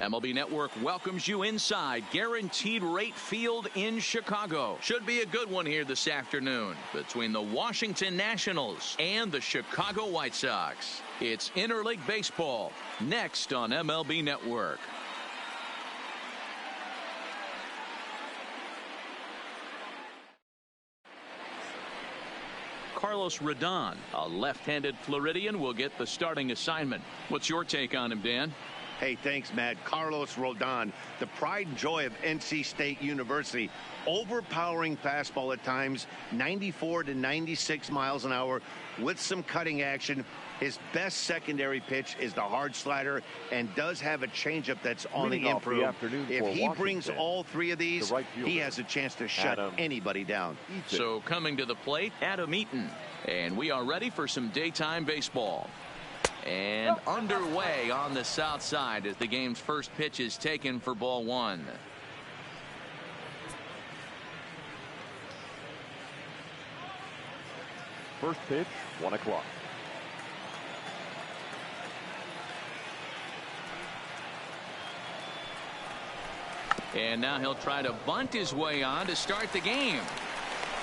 MLB Network welcomes you inside Guaranteed Rate Field in Chicago. Should be a good one here this afternoon between the Washington Nationals and the Chicago White Sox. It's interleague baseball next on MLB Network. Carlos Rodon, a left-handed Floridian, will get the starting assignment. What's your take on him, Dan? Hey, thanks, Matt. Carlos Rodon, the pride and joy of NC State University. Overpowering fastball at times, 94 to 96 miles an hour with some cutting action. His best secondary pitch is the hard slider and does have a changeup that's on the improve. If he brings all three of these, he has a chance to shut anybody down. So coming to the plate, Adam Eaton. And we are ready for some daytime baseball. And underway on the south side as the game's first pitch is taken for ball one. First pitch, 1 o'clock. And now he'll try to bunt his way on to start the game.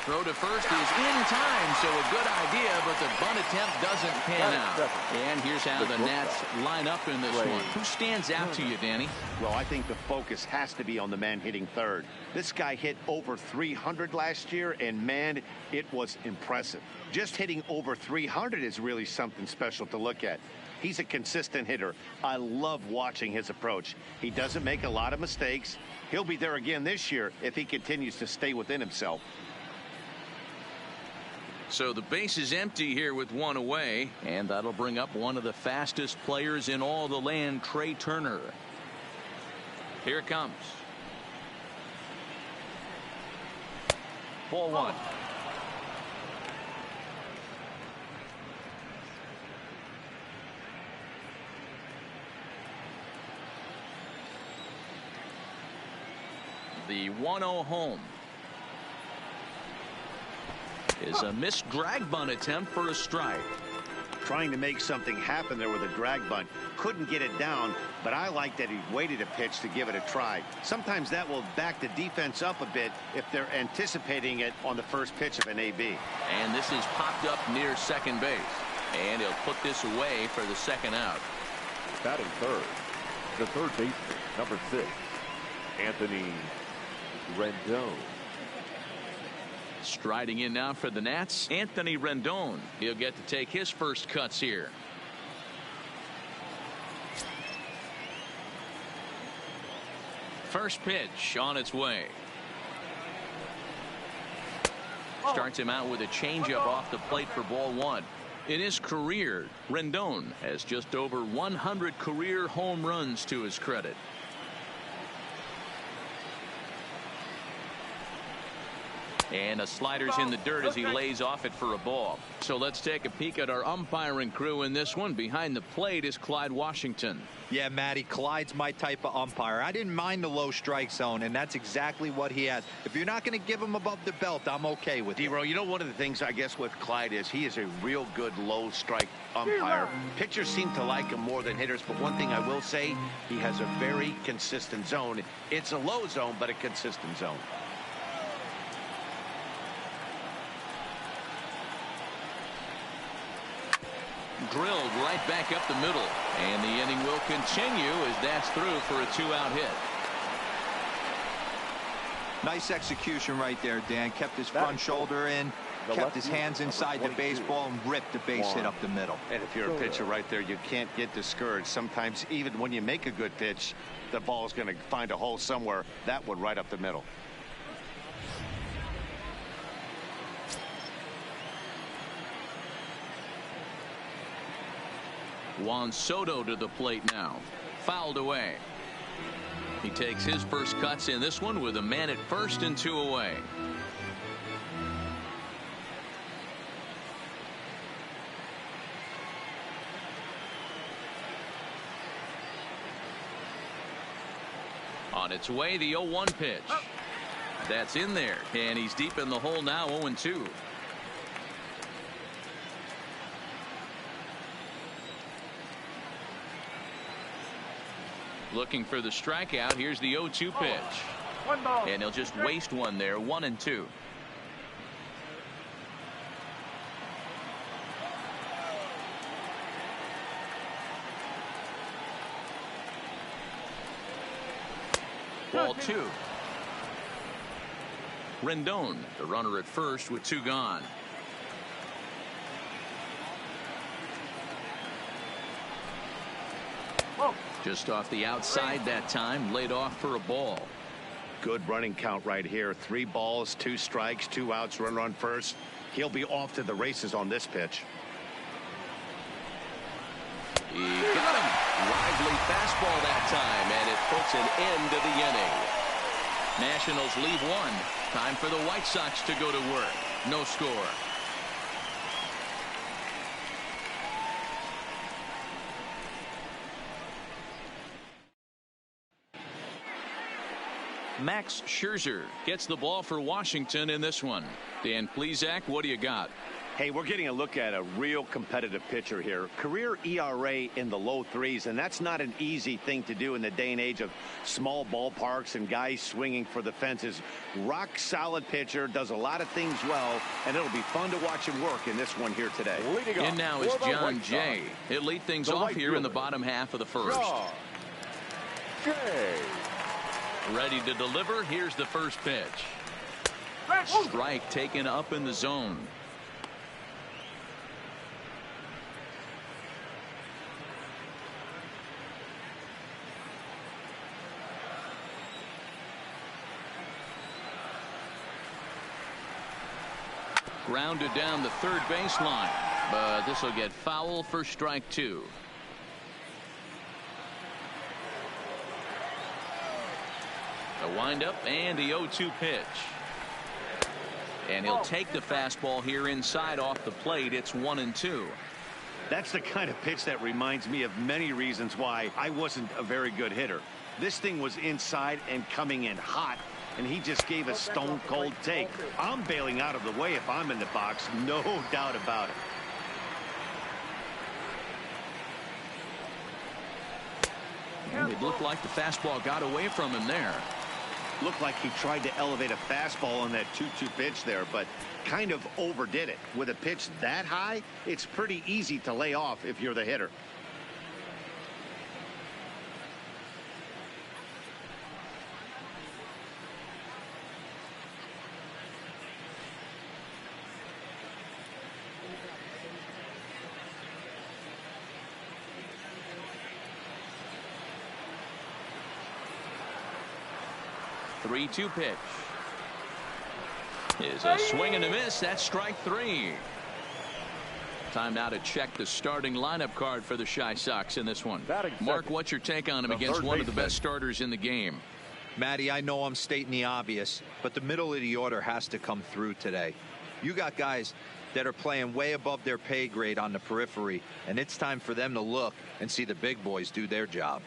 Throw to first is in time, so a good idea, but the bunt attempt doesn't pan out. And here's how the Nats line up in this one. Who stands out to you, Danny? Well, I think the focus has to be on the man hitting third. This guy hit over 300 last year, and man, it was impressive. Just hitting over 300 is really something special to look at. He's a consistent hitter. I love watching his approach. He doesn't make a lot of mistakes. He'll be there again this year if he continues to stay within himself. So the base is empty here with one away, and that'll bring up one of the fastest players in all the land, Trey Turner. Here it comes. Ball one. The 1-0 home is a missed drag bunt attempt for a strike. Trying to make something happen there with a drag bunt. Couldn't get it down, but I like that he waited a pitch to give it a try. Sometimes that will back the defense up a bit if they're anticipating it on the first pitch of an AB. And this is popped up near second base. And he'll put this away for the second out. Batting third, the third baseman, number 6, Anthony Rendon. Striding in now for the Nats, Anthony Rendon. He'll get to take his first cuts here. First pitch on its way. Starts him out with a changeup off the plate for ball one. In his career, Rendon has just over 100 career home runs to his credit. And a slider's in the dirt as he lays off it for a ball. So let's take a peek at our umpiring crew in this one. Behind the plate is Clyde Washington. Yeah, Matty, Clyde's my type of umpire. I didn't mind the low strike zone, and that's exactly what he has. If you're not going to give him above the belt, I'm okay with it. D-Row, you know, one of the things I guess with Clyde is he is a real good low strike umpire. Pitchers seem to like him more than hitters, but one thing I will say, he has a very consistent zone. It's a low zone, but a consistent zone. Drilled right back up the middle, and the inning will continue as that's through for a 2-out hit. Nice execution right there, Dan. Kept his front shoulder in, kept his hands inside the baseball, and ripped the base hit up the middle. And if you're a pitcher right there, you can't get discouraged. Sometimes even when you make a good pitch, the ball is going to find a hole somewhere. That one right up the middle. Juan Soto to the plate now. Fouled away. He takes his first cuts in this one with a man at first and 2 away. On its way, the 0-1 pitch. That's in there, and he's deep in the hole now, 0-2. Looking for the strikeout. Here's the 0-2 pitch. And he'll just waste one there. 1-2. Ball 2. Rendon, the runner at first with 2 gone. Just off the outside that time, laid off for a ball. Good running count right here. 3 balls, 2 strikes, 2 outs, runner on first. He'll be off to the races on this pitch. He got him. Lively fastball that time, and it puts an end to the inning. Nationals leave 1. Time for the White Sox to go to work. No score. Max Scherzer gets the ball for Washington in this one. Dan Plesac, what do you got? Hey, we're getting a look at a real competitive pitcher here. Career ERA in the low 3s, and that's not an easy thing to do in the day and age of small ballparks and guys swinging for the fences. Rock solid pitcher, does a lot of things well, and it'll be fun to watch him work in this one here today. And now is John Jay. He'll lead things off here in the bottom half of the first. Ready to deliver. Here's the first pitch. Strike taken up in the zone. Grounded down the third baseline, but this will get foul for strike 2. A windup and the 0-2 pitch. And he'll take the fastball here inside off the plate. It's 1-2. That's the kind of pitch that reminds me of many reasons why I wasn't a very good hitter. This thing was inside and coming in hot, and he just gave a stone cold take. I'm bailing out of the way if I'm in the box, no doubt about it. And it looked like the fastball got away from him there. Looked like he tried to elevate a fastball on that 2-2 pitch there, but kind of overdid it. With a pitch that high, it's pretty easy to lay off if you're the hitter. The 3-2 pitch is a swing and a miss. That's strike 3. Time now to check the starting lineup card for the Chi Sox in this one. Mark, what's your take on him against one of the best starters in the game? Matty, I know I'm stating the obvious, but the middle of the order has to come through today. You got guys that are playing way above their pay grade on the periphery, and it's time for them to look and see the big boys do their job.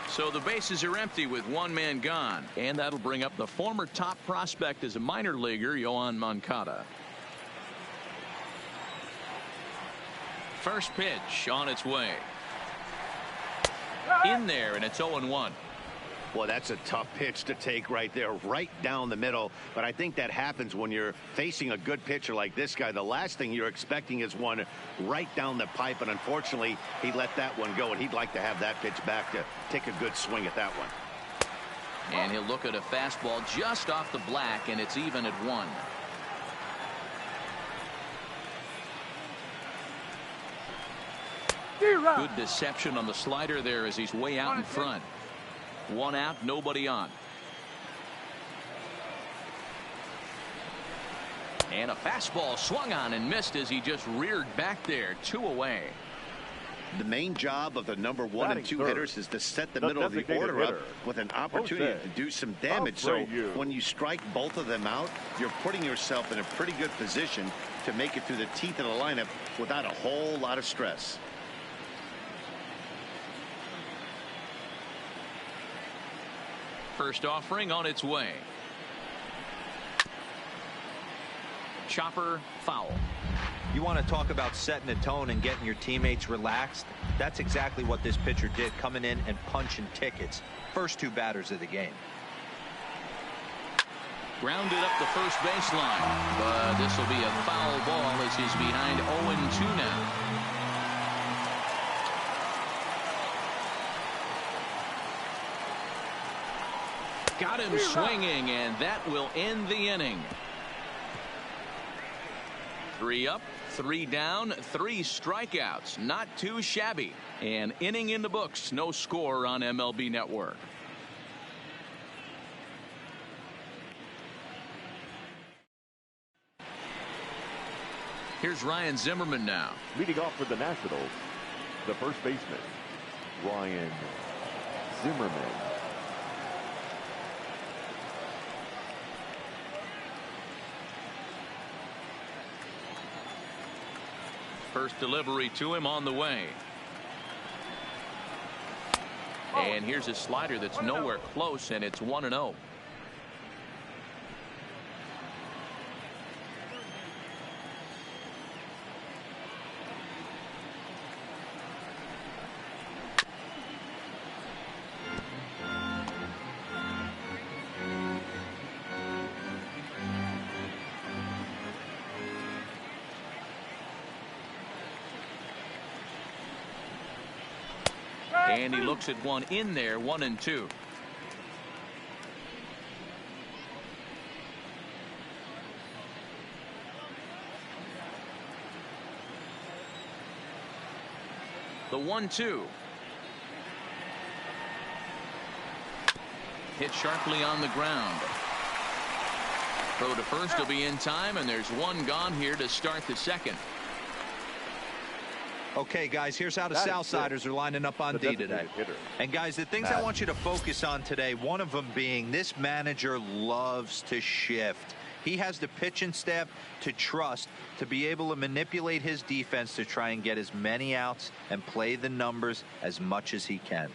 So the bases are empty with 1 man gone, and that'll bring up the former top prospect as a minor leaguer, Yoan Moncada. First pitch on its way. In there, and it's 0-1. Well, that's a tough pitch to take right there, right down the middle. But I think that happens when you're facing a good pitcher like this guy. The last thing you're expecting is one right down the pipe, and unfortunately, he let that one go, and he'd like to have that pitch back to take a good swing at that one. And he'll look at a fastball just off the black, and it's even at 1. Good deception on the slider there as he's way out in front. 1 out, nobody on. And a fastball swung on and missed as he just reared back there. 2 away. The main job of the number 1 and 2 hitters is to set the middle of the order up with an opportunity to do some damage. So when you strike both of them out, you're putting yourself in a pretty good position to make it through the teeth of the lineup without a whole lot of stress. First offering on its way. Chopper foul. You want to talk about setting the tone and getting your teammates relaxed? That's exactly what this pitcher did, coming in and punching tickets. First two batters of the game. Grounded up the first baseline, but this will be a foul ball as he's behind 0-2 now. Got him swinging, and that will end the inning. 3 up, 3 down, 3 strikeouts. Not too shabby. An inning in the books. No score on MLB Network. Here's Ryan Zimmerman now. Leading off for the Nationals, the first baseman, Ryan Zimmerman. First delivery to him on the way. And here's a slider that's nowhere close, and it's 1-0. And he looks at one in there, 1-2. The 1-2. Hit sharply on the ground. Throw to first will be in time, and there's one gone here to start the second. Okay, guys, here's how the Southsiders are lining up on D today. And, guys, the things I want you to focus on today, one of them being this manager loves to shift. He has the pitching staff to trust to be able to manipulate his defense to try and get as many outs and play the numbers as much as he can.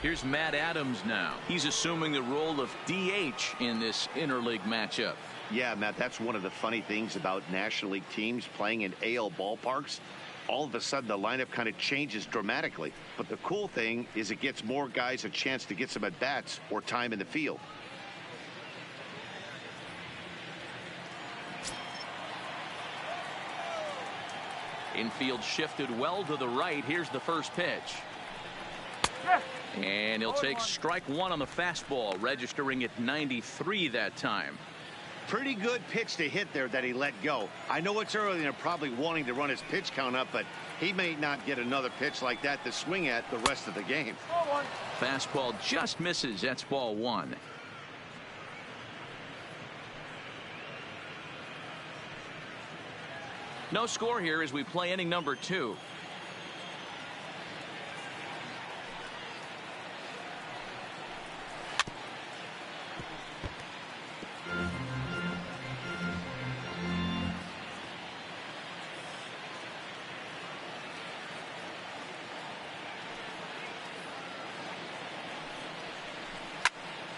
Here's Matt Adams now. He's assuming the role of DH in this interleague matchup. Yeah, Matt, that's one of the funny things about National League teams playing in AL ballparks. All of a sudden, the lineup kind of changes dramatically. But the cool thing is it gets more guys a chance to get some at-bats or time in the field. Infield shifted well to the right. Here's the first pitch. And he'll take strike one on the fastball, registering at 93 that time. Pretty good pitch to hit there that he let go. I know it's early and they're probably wanting to run his pitch count up, but he may not get another pitch like that to swing at the rest of the game. Fastball just misses. That's ball one. No score here as we play inning number 2.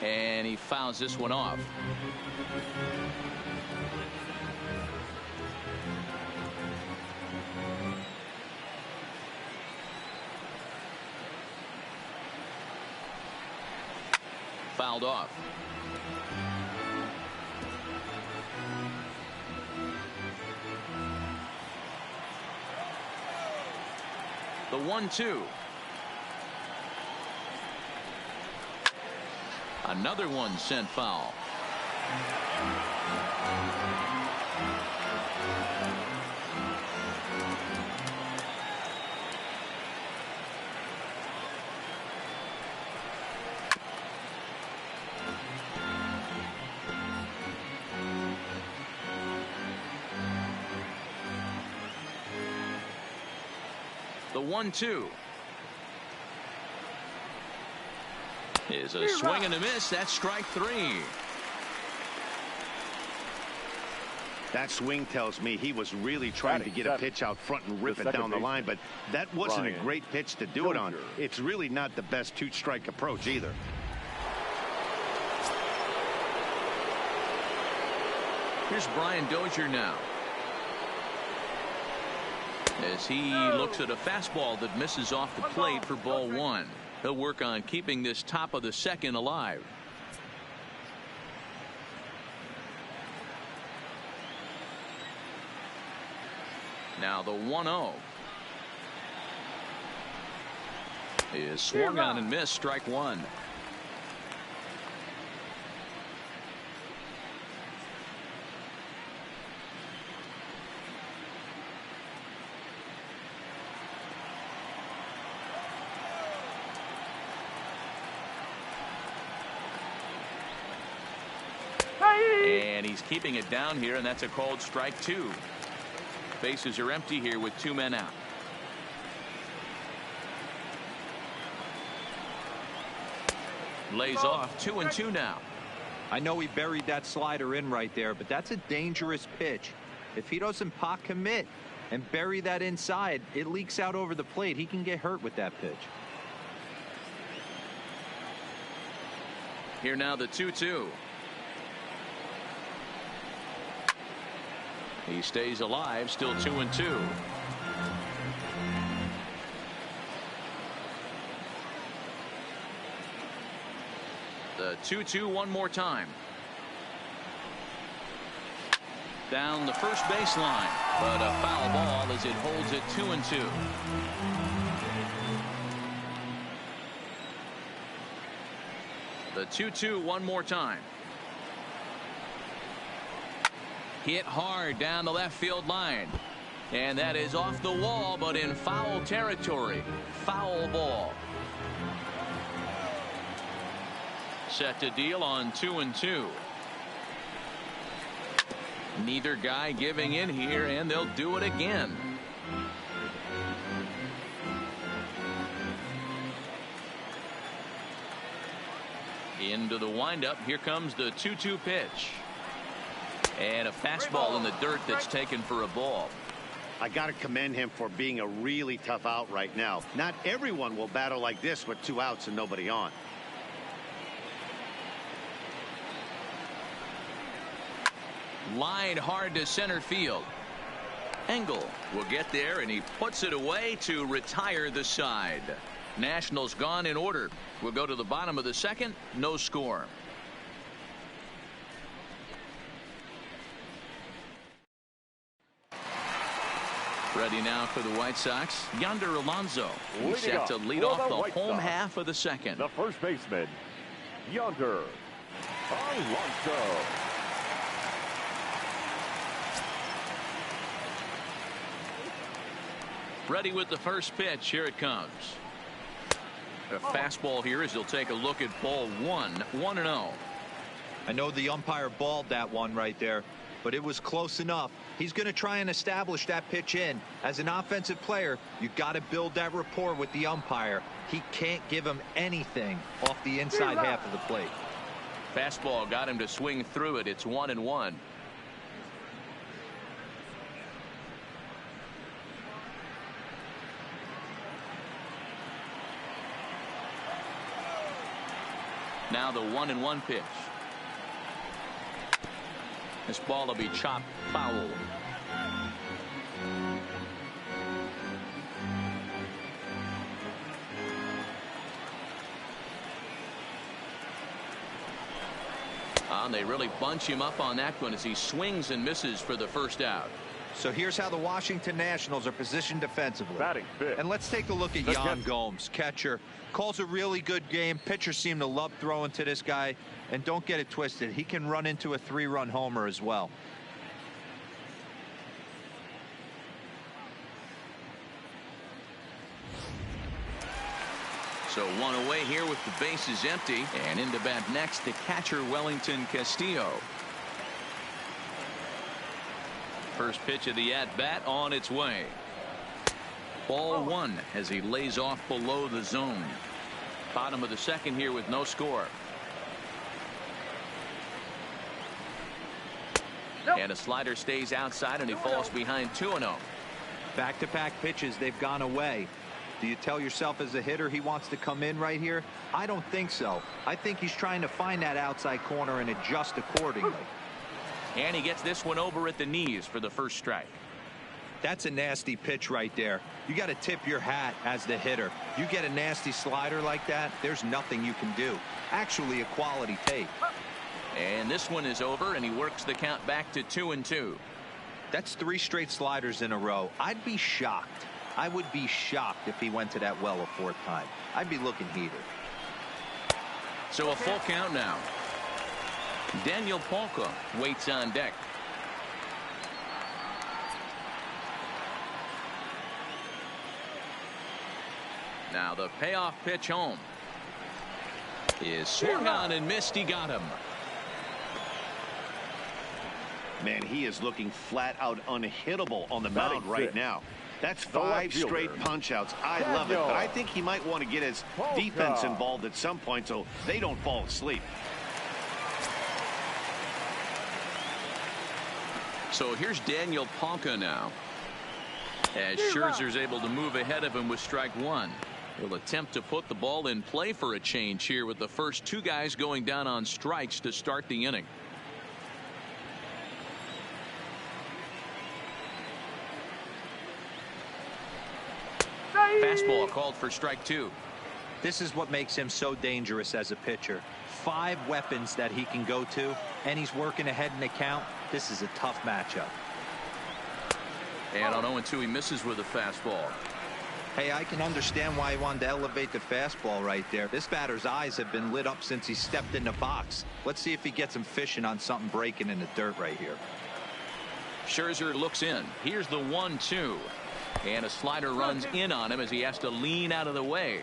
And he fouls this one off. Fouled off. The 1-2. Another one sent foul. The 1-2. Is a swing and a miss. That's strike 3. That swing tells me he was really trying to get a pitch out front and rip it down the line, but that wasn't a great pitch to do it on. It's really not the best two-strike approach either. Here's Brian Dozier now. as he looks at a fastball that misses off the plate for ball one. He'll work on keeping this top of the second alive. Now the 1-0 is swung on and missed, strike one. And he's keeping it down here, and that's a called strike two. Bases are empty here with two men out. Lays off 2-2 now. I know he buried that slider in right there, but that's a dangerous pitch. If he doesn't pot commit and bury that inside, it leaks out over the plate. He can get hurt with that pitch. Here now the 2-2. He stays alive, still 2-2. The 2-2 one more time. Down the first baseline, but a foul ball as it holds it 2-2. The 2-2 one more time. Hit hard down the left field line. And that is off the wall, but in foul territory. Foul ball. Set to deal on 2-2. Neither guy giving in here, and they'll do it again. Into the windup. Here comes the 2-2 pitch. And a fastball in the dirt that's taken for a ball. I got to commend him for being a really tough out right now. Not everyone will battle like this with two outs and nobody on. Line hard to center field. Engel will get there, and he puts it away to retire the side. Nationals gone in order. We'll go to the bottom of the second. No score. Ready now for the White Sox. Yonder Alonso. He's set to lead off the home half of the second. The first baseman, Yonder Alonso. Ready with the first pitch. Here it comes. A fastball here as he'll take a look at ball one. 1-0. I know the umpire balled that one right there, but it was close enough. He's going to try and establish that pitch in. As an offensive player, you got to build that rapport with the umpire. He can't give him anything off the inside half of the plate. Fastball got him to swing through it. It's 1-1. Now the 1-1 pitch. This ball will be chopped foul. And they really bunch him up on that one as he swings and misses for the first out. So here's how the Washington Nationals are positioned defensively. Batting fifth. And let's take a look at Yan Gomes, catcher. Calls a really good game. Pitchers seem to love throwing to this guy. And don't get it twisted, he can run into a 3-run homer as well. So one away here with the bases empty, and in to bat next the catcher Wellington Castillo. First pitch of the at-bat on its way. Ball one as he lays off below the zone. Bottom of the second here with no score. And a slider stays outside, and he falls behind 2-0. Back-to-back pitches, they've gone away. Do you tell yourself as a hitter he wants to come in right here? I don't think so. I think he's trying to find that outside corner and adjust accordingly. And he gets this one over at the knees for the first strike. That's a nasty pitch right there. You got to tip your hat as the hitter. You get a nasty slider like that, there's nothing you can do. Actually, a quality take. And this one is over, and he works the count back to 2-2. That's 3 straight sliders in a row. I'd be shocked. I would be shocked if he went to that well a 4th time. I'd be looking heated. So a full count now. Daniel Polka waits on deck. Now the payoff pitch home is swung on and missed. He got him. Man, he is looking flat out unhittable on the mound right now. That's 5 straight punch outs. I love it, but I think he might want to get his defense involved at some point so they don't fall asleep. So here's Daniel Polka now, as Scherzer's able to move ahead of him with strike 1. He'll attempt to put the ball in play for a change here with the first 2 guys going down on strikes to start the inning. Fastball called for strike 2. This is what makes him so dangerous as a pitcher. 5 weapons that he can go to, and he's working ahead in the count. This is a tough matchup. And on 0-2, he misses with a fastball. Hey, I can understand why he wanted to elevate the fastball right there. This batter's eyes have been lit up since he stepped in the box. Let's see if he gets him fishing on something breaking in the dirt right here. Scherzer looks in. Here's the 1-2. And a slider runs in on him as he has to lean out of the way.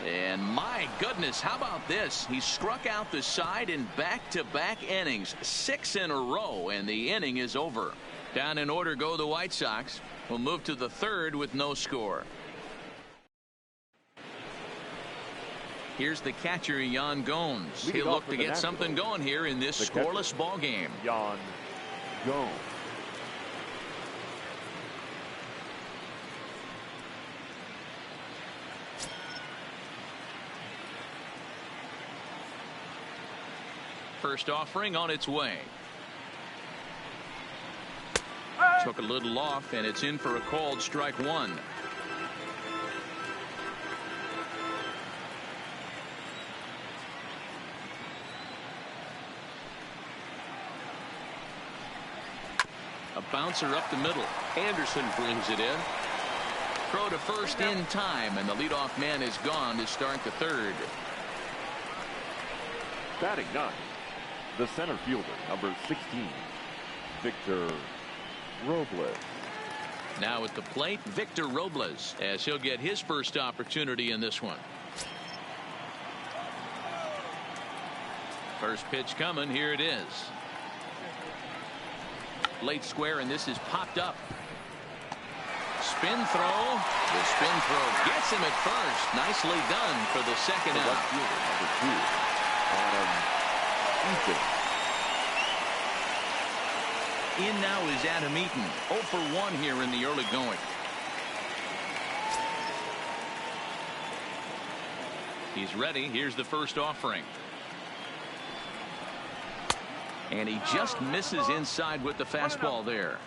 And my goodness, how about this? He struck out the side in back-to-back innings, 6 in a row, and the inning is over. Down in order go the White Sox. We'll move to the 3rd with no score. Here's the catcher, Yan Gomes. He'll look to get something going here in this scoreless ball game. Yan Gomes. First offering on its way. Took a little off, and it's in for a called strike 1. A bouncer up the middle. Anderson brings it in. Throw to first in time, and the leadoff man is gone to start the 3rd. Batting 9, the center fielder, number 16, Victor Robles. Now at the plate, Victor Robles, as he'll get his first opportunity in this one. First pitch coming. Here it is. Late square, and this is popped up. Spin throw. The spin throw gets him at first. Nicely done for the 2nd out. Left fielder, number 2, Adam Eaton. In now is Adam Eaton. 0 for 1 here in the early going. He's ready. Here's the first offering. And he just misses inside with the fastball there.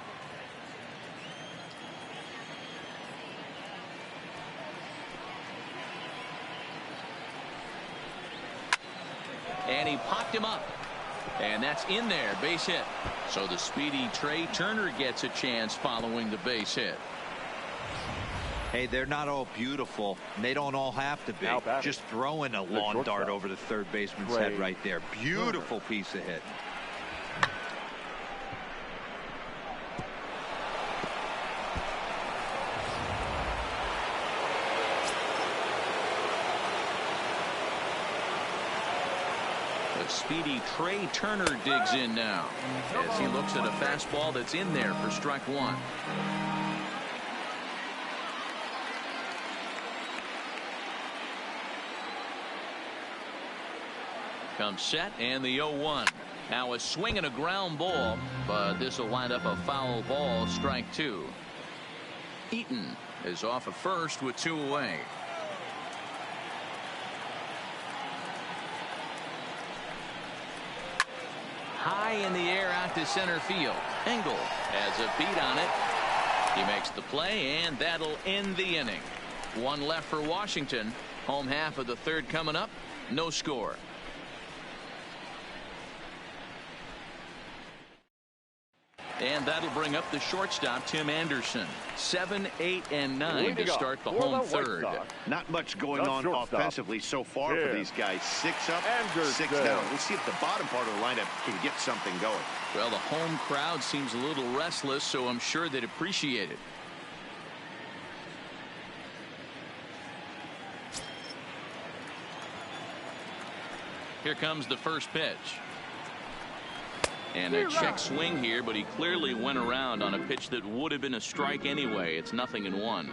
And he popped him up. And that's in there. Base hit. So the speedy Trey Turner gets a chance following the base hit. Hey, they're not all beautiful, and they don't all have to be. Just throwing a lawn dart over the 3rd baseman's head right there. Beautiful piece of hit. Speedy Trey Turner digs in now as he looks at a fastball that's in there for strike 1. Comes set, and the 0-1. Now a swing and a ground ball, but this will wind up a foul ball, strike 2. Eaton is off at first with 2 away. high in the air out to center field. Engel has a beat on it. He makes the play, and that'll end the inning. One left for Washington. Home half of the third coming up. No score. And that'll bring up the shortstop, Tim Anderson. 7, 8, and 9 to start the home third. Not much going on offensively so far for these guys. 6 up, 6 down. We'll see if the bottom part of the lineup can get something going. Well, the home crowd seems a little restless, so I'm sure they'd appreciate it. Here comes the first pitch. And a check swing here, but he clearly went around on a pitch that would have been a strike anyway. It's 0-1.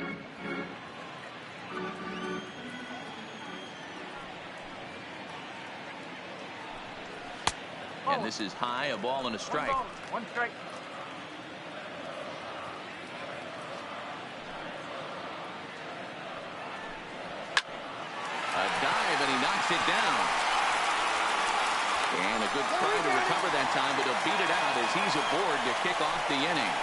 And this is high, a ball and a strike. One strike. A dive, and he knocks it down. And a good try to recover that time, but he'll beat it out as he's aboard to kick off the inning.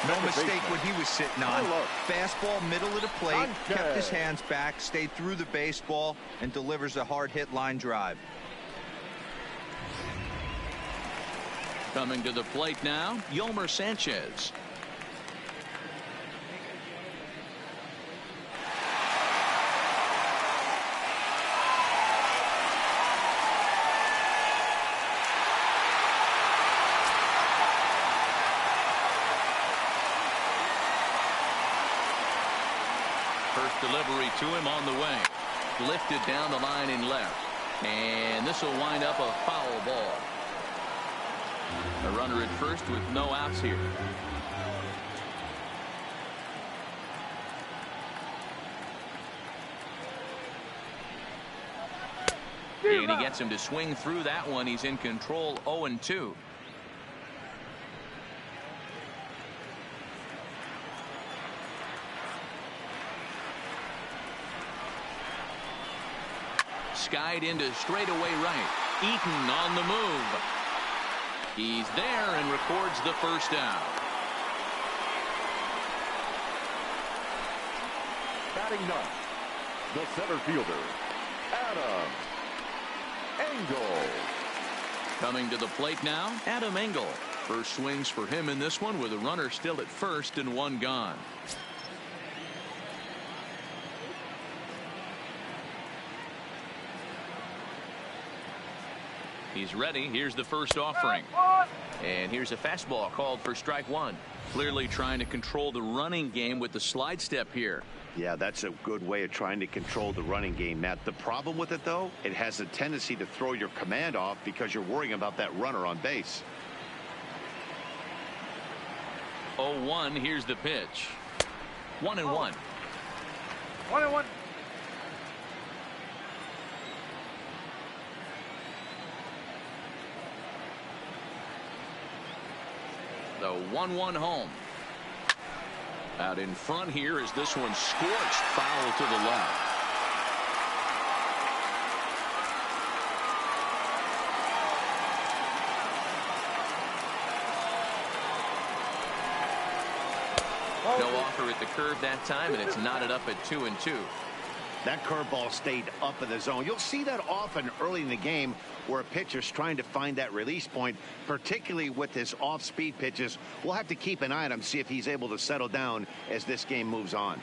No mistake what he was sitting on. Fastball, middle of the plate, kept his hands back, stayed through the baseball, and delivers a hard hit line drive. Coming to the plate now, Yolmer Sanchez. Delivery to him on the way. Lifted down the line in left. And this will wind up a foul ball. A runner at first with no outs here. And he gets him to swing through that one. He's in control. 0-2. Skied into straightaway right. Eaton on the move. He's there and records the first down. Batting ninth, the center fielder, Adam Engel. Coming to the plate now, Adam Engel. First swings for him in this one with a runner still at first and one gone. He's ready. Here's the first offering. And here's a fastball called for strike one. Clearly trying to control the running game with the slide step here. Yeah, that's a good way of trying to control the running game, Matt. The problem with it, though, it has a tendency to throw your command off because you're worrying about that runner on base. 0-1. Here's the pitch. 1-1. 1-1. The 1-1 home. Out in front here as this one scorched foul to the left. No offer at the curve that time, and it's knotted up at 2-2. That curveball stayed up in the zone. You'll see that often early in the game where a pitcher's trying to find that release point, particularly with his off-speed pitches. We'll have to keep an eye on him, see if he's able to settle down as this game moves on.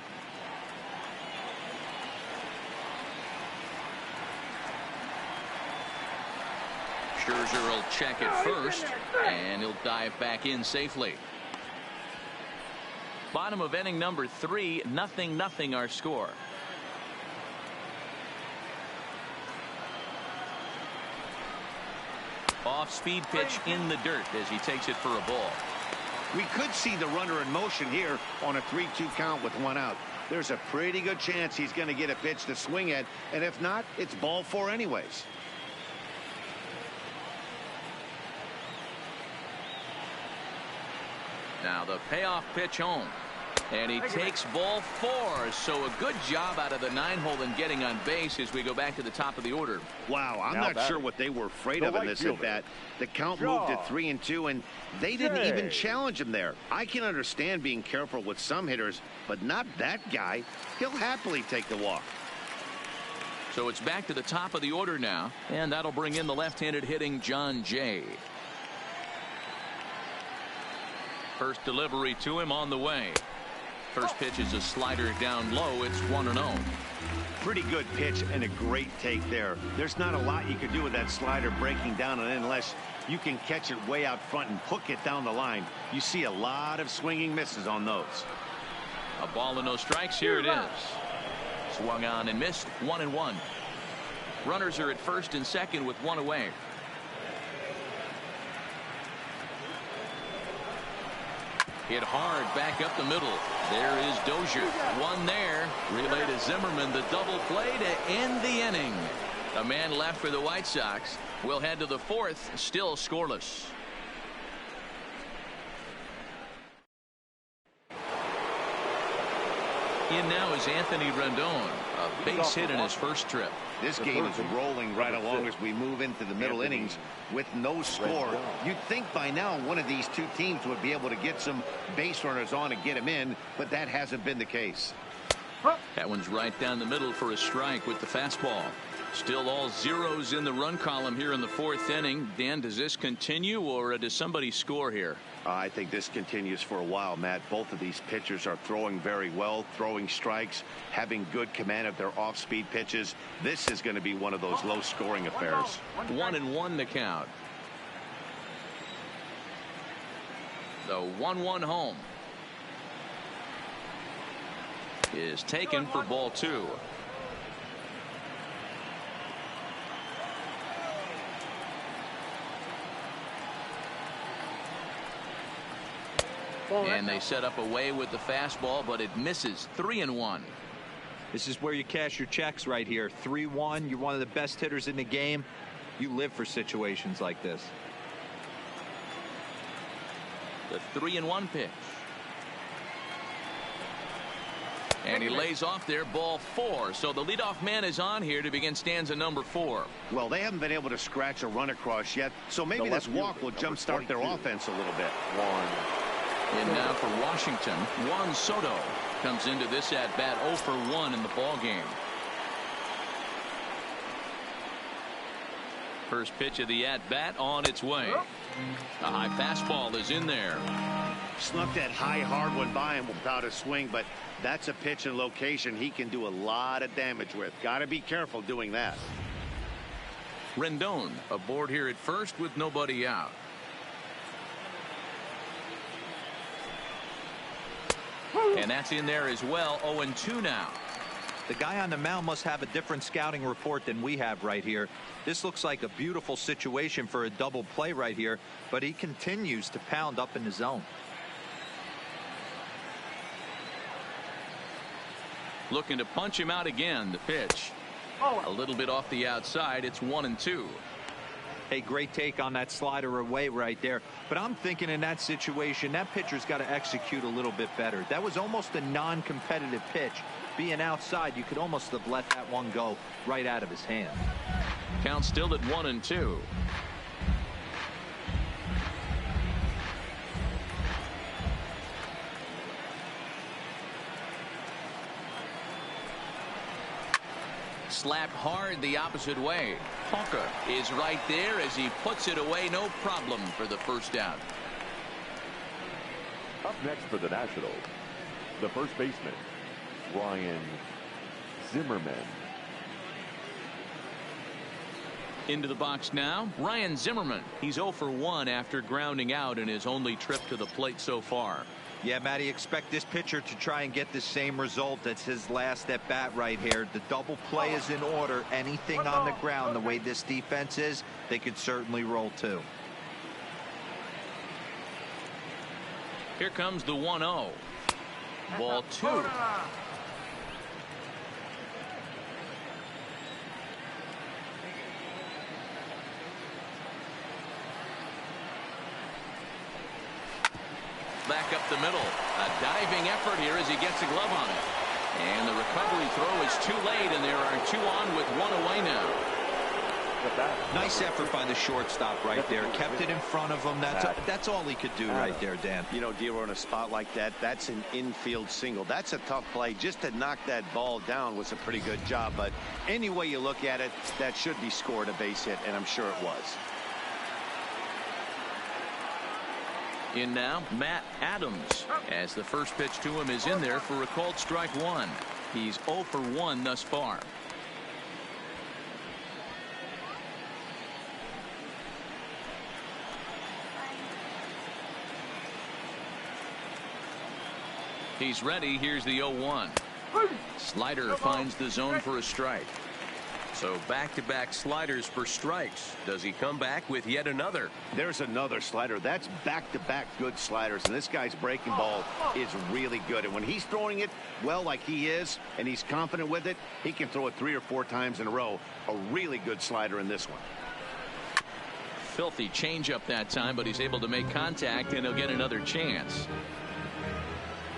Scherzer will check it first, and he'll dive back in safely. Bottom of inning number 3, 0-0 our score. Off-speed pitch in the dirt as he takes it for a ball. We could see the runner in motion here on a 3-2 count with one out. There's a pretty good chance he's going to get a pitch to swing at, and if not, it's ball 4 anyways. Now the payoff pitch home. And he takes ball 4. So a good job out of the 9-hole in getting on base as we go back to the top of the order. Wow, I'm not sure what they were afraid of in this at bat. The count moved to 3-2, and they didn't even challenge him there. I can understand being careful with some hitters, but not that guy. He'll happily take the walk. So it's back to the top of the order now, and that'll bring in the left-handed hitting John Jay. First delivery to him on the way. First pitch is a slider down low. It's 1-0. Pretty good pitch and a great take there. There's not a lot you can do with that slider breaking down, and unless you can catch it way out front and hook it down the line, you see a lot of swinging misses on those. A ball and no strikes. Here it is. Swung on and missed. 1-1. Runners are at first and second with one away. Hit hard back up the middle. There is Dozier. One there. Relay to Zimmerman. The double play to end the inning. A man left for the White Sox. We'll head to the fourth. Still scoreless. In now is Anthony Rendon. A base hit in his first trip. This game is rolling right along as we move into the middle innings with no score. You'd think by now one of these two teams would be able to get some base runners on and get them in, but that hasn't been the case. That one's right down the middle for a strike with the fastball. Still all zeros in the run column here in the fourth inning. Dan, does this continue, or does somebody score here? I think this continues for a while, Matt. Both of these pitchers are throwing very well, throwing strikes, having good command of their off-speed pitches. This is going to be one of those low-scoring affairs. 1-1 the count. The 1-1 home is taken for ball 2. And they set up away with the fastball, but it misses. 3-1. This is where you cash your checks right here. 3-1. You're one of the best hitters in the game. You live for situations like this. The 3-1 pitch. And he lays off there, ball 4. So the leadoff man is on here to begin stanza number 4. Well, they haven't been able to scratch a run across yet, so maybe this walk will jumpstart their offense a little bit. And now for Washington, Juan Soto comes into this at bat 0 for 1 in the ball game. First pitch of the at bat on its way. A high fastball is in there. Snuck that high hard one by him without a swing, but that's a pitch and location he can do a lot of damage with. Got to be careful doing that. Rendon aboard here at first with nobody out. And that's in there as well. 0-2 now. The guy on the mound must have a different scouting report than we have right here. This looks like a beautiful situation for a double play right here, but he continues to pound up in the zone. Looking to punch him out again. The pitch a little bit off the outside. It's 1-2. Hey, great take on that slider away right there. But I'm thinking in that situation, that pitcher's got to execute a little bit better. That was almost a non-competitive pitch. Being outside, you could almost have let that one go right out of his hand. Count still at 1-2. Slapped hard the opposite way. Hawker is right there as he puts it away. No problem for the first out. Up next for the Nationals, the first baseman, Ryan Zimmerman. Into the box now, Ryan Zimmerman. He's 0 for 1 after grounding out in his only trip to the plate so far. Yeah, Matty, expect this pitcher to try and get the same result. That's his last at bat right here. The double play is in order. Anything on the ground, the way this defense is, they could certainly roll too. Here comes the 1-0. Ball 2. back up the middle. A diving effort here as he gets a glove on it. And the recovery throw is too late, and there are 2 on with 1 away now. Nice effort by the shortstop right there. Kept it in front of him. That's all he could do right there, Dan. You know, Dero, in a spot like that, that's an infield single. That's a tough play. Just to knock that ball down was a pretty good job. But any way you look at it, that should be scored a base hit, and I'm sure it was. In now, Matt Adams, as the first pitch to him is in there for a called strike 1. He's 0 for 1 thus far. He's ready. Here's the 0-1. Slider finds the zone for a strike. So back-to-back sliders for strikes. Does he come back with yet another? There's another slider. That's back-to-back good sliders. And this guy's breaking ball is really good. And when he's throwing it well like he is, and he's confident with it, he can throw it 3 or 4 times in a row. A really good slider in this one. Filthy changeup that time, but he's able to make contact, and he'll get another chance.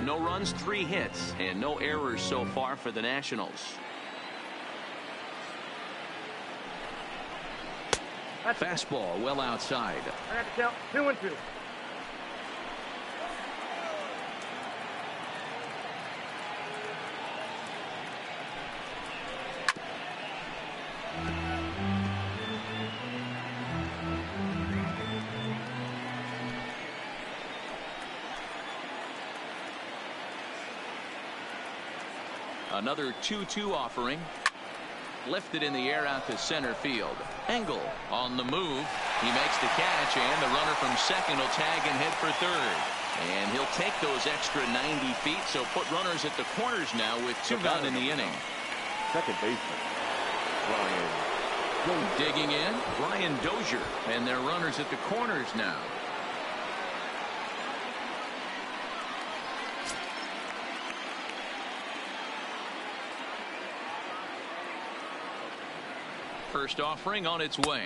No runs, 3 hits, and no errors so far for the Nationals. Fastball well outside. I got to count 2-2. Another 2-2 offering. Lifted in the air out to center field. Engel on the move. He makes the catch, and the runner from second will tag and head for third. And he'll take those extra 90 feet, so put runners at the corners now with 2 gone in the inning. Second baseman, Ryan. Digging in, Brian Dozier, and their runners at the corners now. First offering on its way.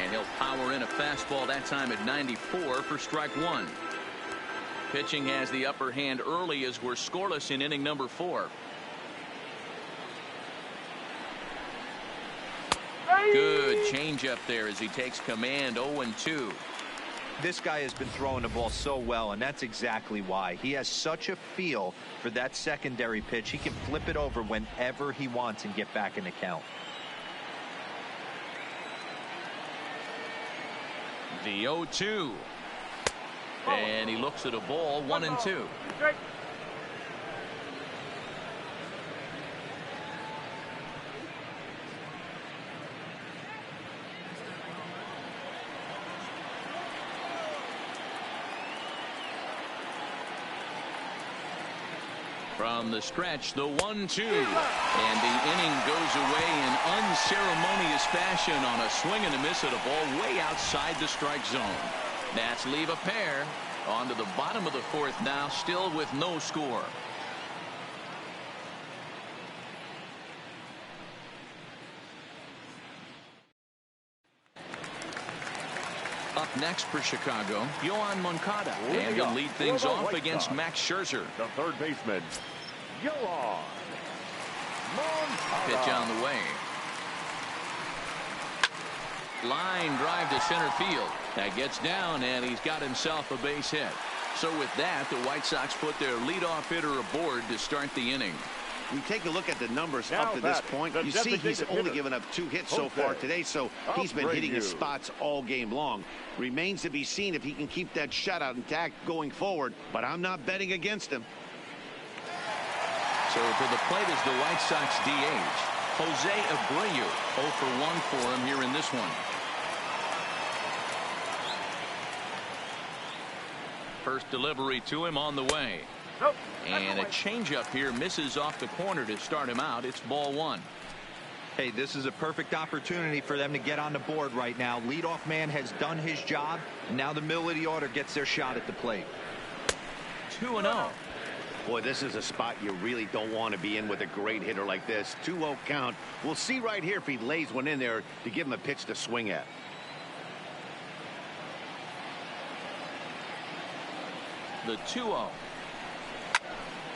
And he'll power in a fastball that time at 94 for strike 1. Pitching has the upper hand early as we're scoreless in inning number 4. Good changeup there as he takes command. 0-2. This guy has been throwing the ball so well, and that's exactly why. He has such a feel for that secondary pitch. He can flip it over whenever he wants and get back in the count. The 0-2. And he looks at a ball. 1-2. From the stretch, the 1-2. And the inning goes away in unceremonious fashion on a swing and a miss at a ball way outside the strike zone. Nats leave a pair on to the bottom of the 4th now, still with no score. Up next for Chicago, Yoan Moncada, and he'll lead things off against Max Scherzer. The third baseman, Yoan Moncada. Pitch on the way. Line drive to center field. That gets down, and he's got himself a base hit. So with that, the White Sox put their leadoff hitter aboard to start the inning. We take a look at the numbers up to this point. You see he's only given up 2 hits so far today, so he's been hitting his spots all game long. Remains to be seen if he can keep that shutout intact going forward, but I'm not betting against him. So to the plate is the White Sox DH, Jose Abreu. 0 for 1 for him here in this one. First delivery to him on the way. And a changeup here misses off the corner to start him out. It's ball 1. Hey, this is a perfect opportunity for them to get on the board right now. Leadoff man has done his job, and now the middle of the order gets their shot at the plate. 2-0. Boy, this is a spot you really don't want to be in with a great hitter like this. 2-0 count. We'll see right here if he lays one in there to give him a pitch to swing at. The 2-0.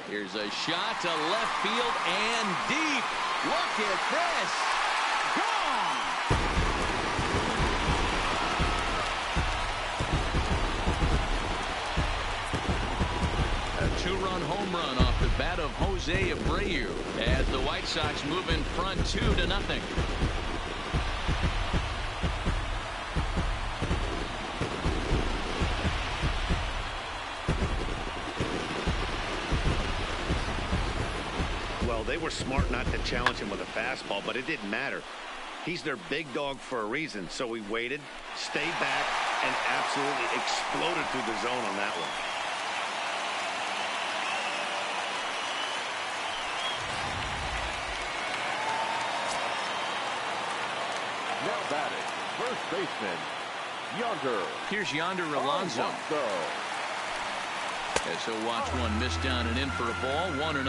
Here's a shot to left field and deep. Look at this. Gone. A two-run home run off the bat of Jose Abreu as the White Sox move in front 2-0. Well, they were smart not to challenge him with a fastball, but it didn't matter. He's their big dog for a reason, so he waited, stayed back, and absolutely exploded through the zone on that one. Now batting, first baseman, Yonder. Here's Yonder Alonso. As he'll watch one miss down and in for a ball. 1-0.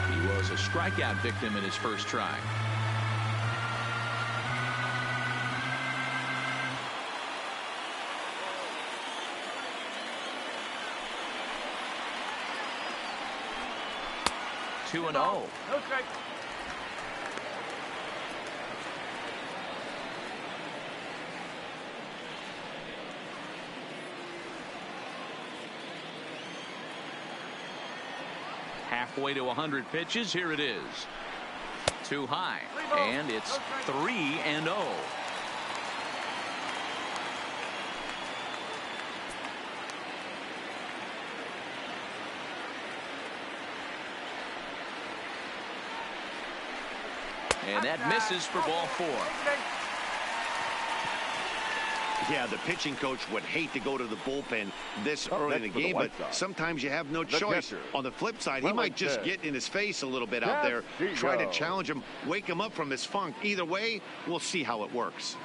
He was a strikeout victim in his first try. Two and 0. No strike. Halfway to 100 pitches. Here it is. Too high. And it's 3-0. And that misses for ball 4. Yeah, the pitching coach would hate to go to the bullpen this early in the game, but sometimes you have no choice. On the flip side, he might just get in his face a little bit out there, try to challenge him, wake him up from his funk. Either way, we'll see how it works.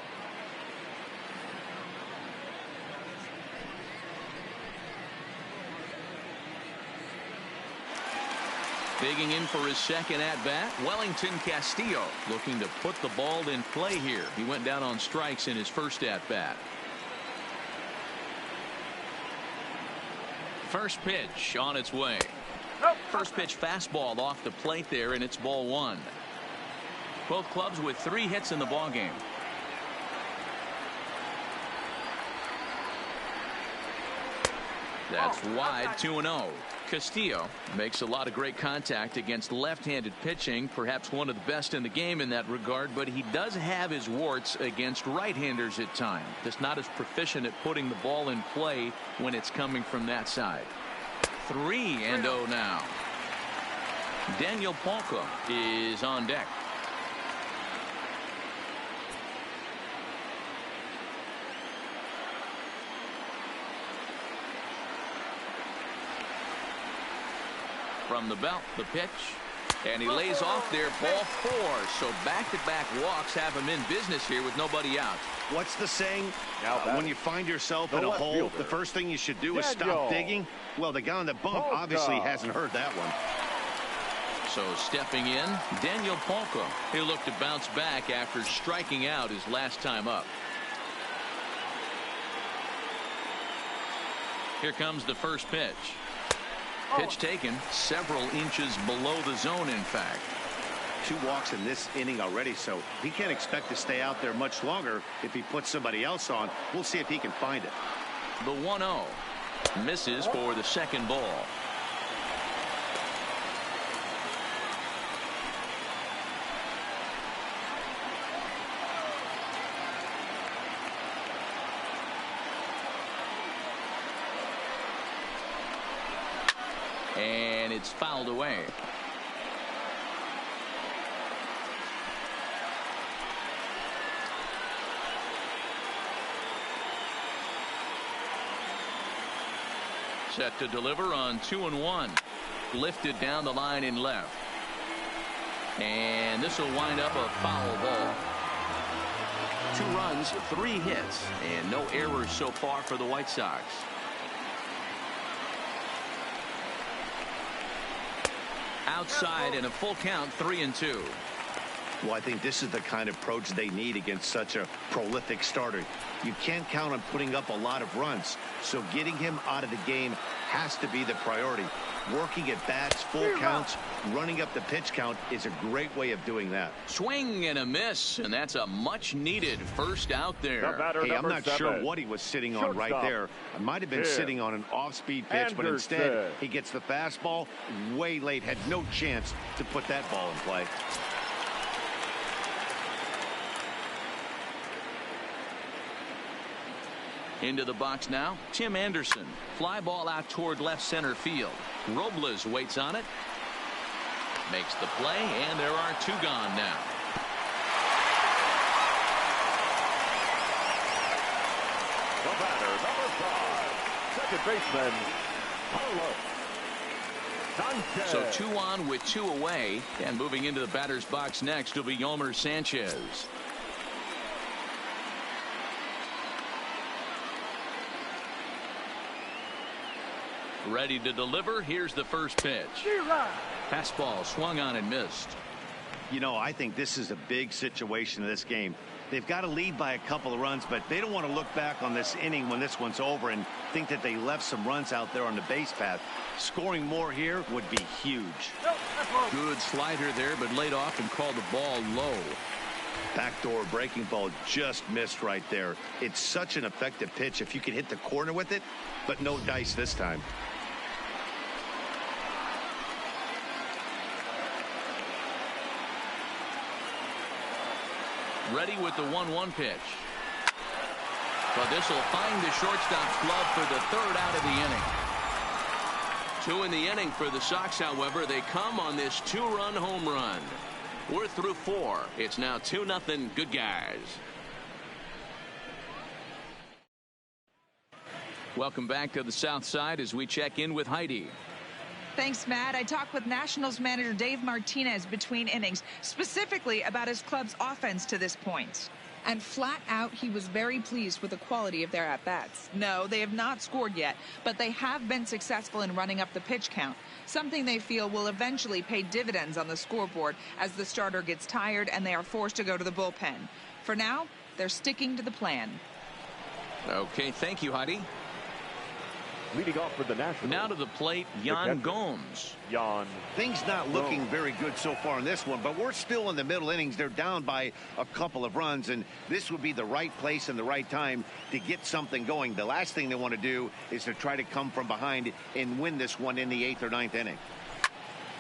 Digging in for his second at-bat, Wellington Castillo looking to put the ball in play here. He went down on strikes in his first at-bat. First pitch on its way. First pitch fastball off the plate there, and it's ball 1. Both clubs with 3 hits in the ballgame. That's wide. 2-0. Castillo makes a lot of great contact against left-handed pitching, perhaps one of the best in the game in that regard, but he does have his warts against right-handers at times. Just not as proficient at putting the ball in play when it's coming from that side. 3-0 now. Daniel Polka is on deck. From the belt, the pitch, and he lays off there. Ball 4. So back-to-back walks have him in business here with nobody out. What's the saying? When you find yourself in a hole, the first thing you should do is stop digging. Well, the guy on the bump obviously hasn't heard that one. So stepping in, Daniel Polka. He'll look to bounce back after striking out his last time up. Here comes the first pitch. Pitch taken several inches below the zone, in fact. 2 walks in this inning already, so he can't expect to stay out there much longer if he puts somebody else on. We'll see if he can find it. The 1-0 misses for the second ball. And it's fouled away. Set to deliver on 2-1. Lifted down the line in left. And this will wind up a foul ball. 2 runs, 3 hits, and no errors so far for the White Sox. Outside and a full count, 3-2. Well, I think this is the kind of approach they need against such a prolific starter. You can't count on putting up a lot of runs, so getting him out of the game has to be the priority. Working at bats, full counts, running up the pitch count is a great way of doing that. Swing and a miss, and that's a much-needed first out there. Hey, I'm not sure what he was sitting on right there. It might have been sitting on an off-speed pitch, but instead he gets the fastball way late. Had no chance to put that ball in play. Into the box now, Tim Anderson. Fly ball out toward left center field. Robles waits on it. Makes the play, and there are two gone now. The batter, number 5, second baseman, Carlos Sanchez. So 2 on with 2 away, and moving into the batter's box next will be Yolmer Sanchez. Ready to deliver. Here's the first pitch. Fastball swung on and missed. You know, I think this is a big situation in this game. They've got to lead by a couple of runs, but they don't want to look back on this inning when this one's over and think that they left some runs out there on the base path. Scoring more here would be huge. Good slider there, but laid off and called the ball low. Backdoor breaking ball just missed right there. It's such an effective pitch if you can hit the corner with it, but no dice this time. Ready with the 1-1 pitch. But this will find the shortstop's glove for the third out of the inning. 2 in the inning for the Sox, however. They come on this 2-run home run. We're through 4. It's now 2-0 good guys. Welcome back to the South Side as we check in with Heidi. Thanks, Matt. I talked with Nationals manager Dave Martinez between innings, specifically about his club's offense to this point. And flat out, he was very pleased with the quality of their at-bats. No, they have not scored yet, but they have been successful in running up the pitch count, something they feel will eventually pay dividends on the scoreboard as the starter gets tired and they are forced to go to the bullpen. For now, they're sticking to the plan. Okay, thank you, Heidi. Leading off for the Nationals. Now to the plate, Yan Gomes. Things not looking very good so far in this one, but we're still in the middle innings. They're down by a couple of runs, and this would be the right place and the right time to get something going. The last thing they want to do is to try to come from behind and win this one in the 8th or 9th inning.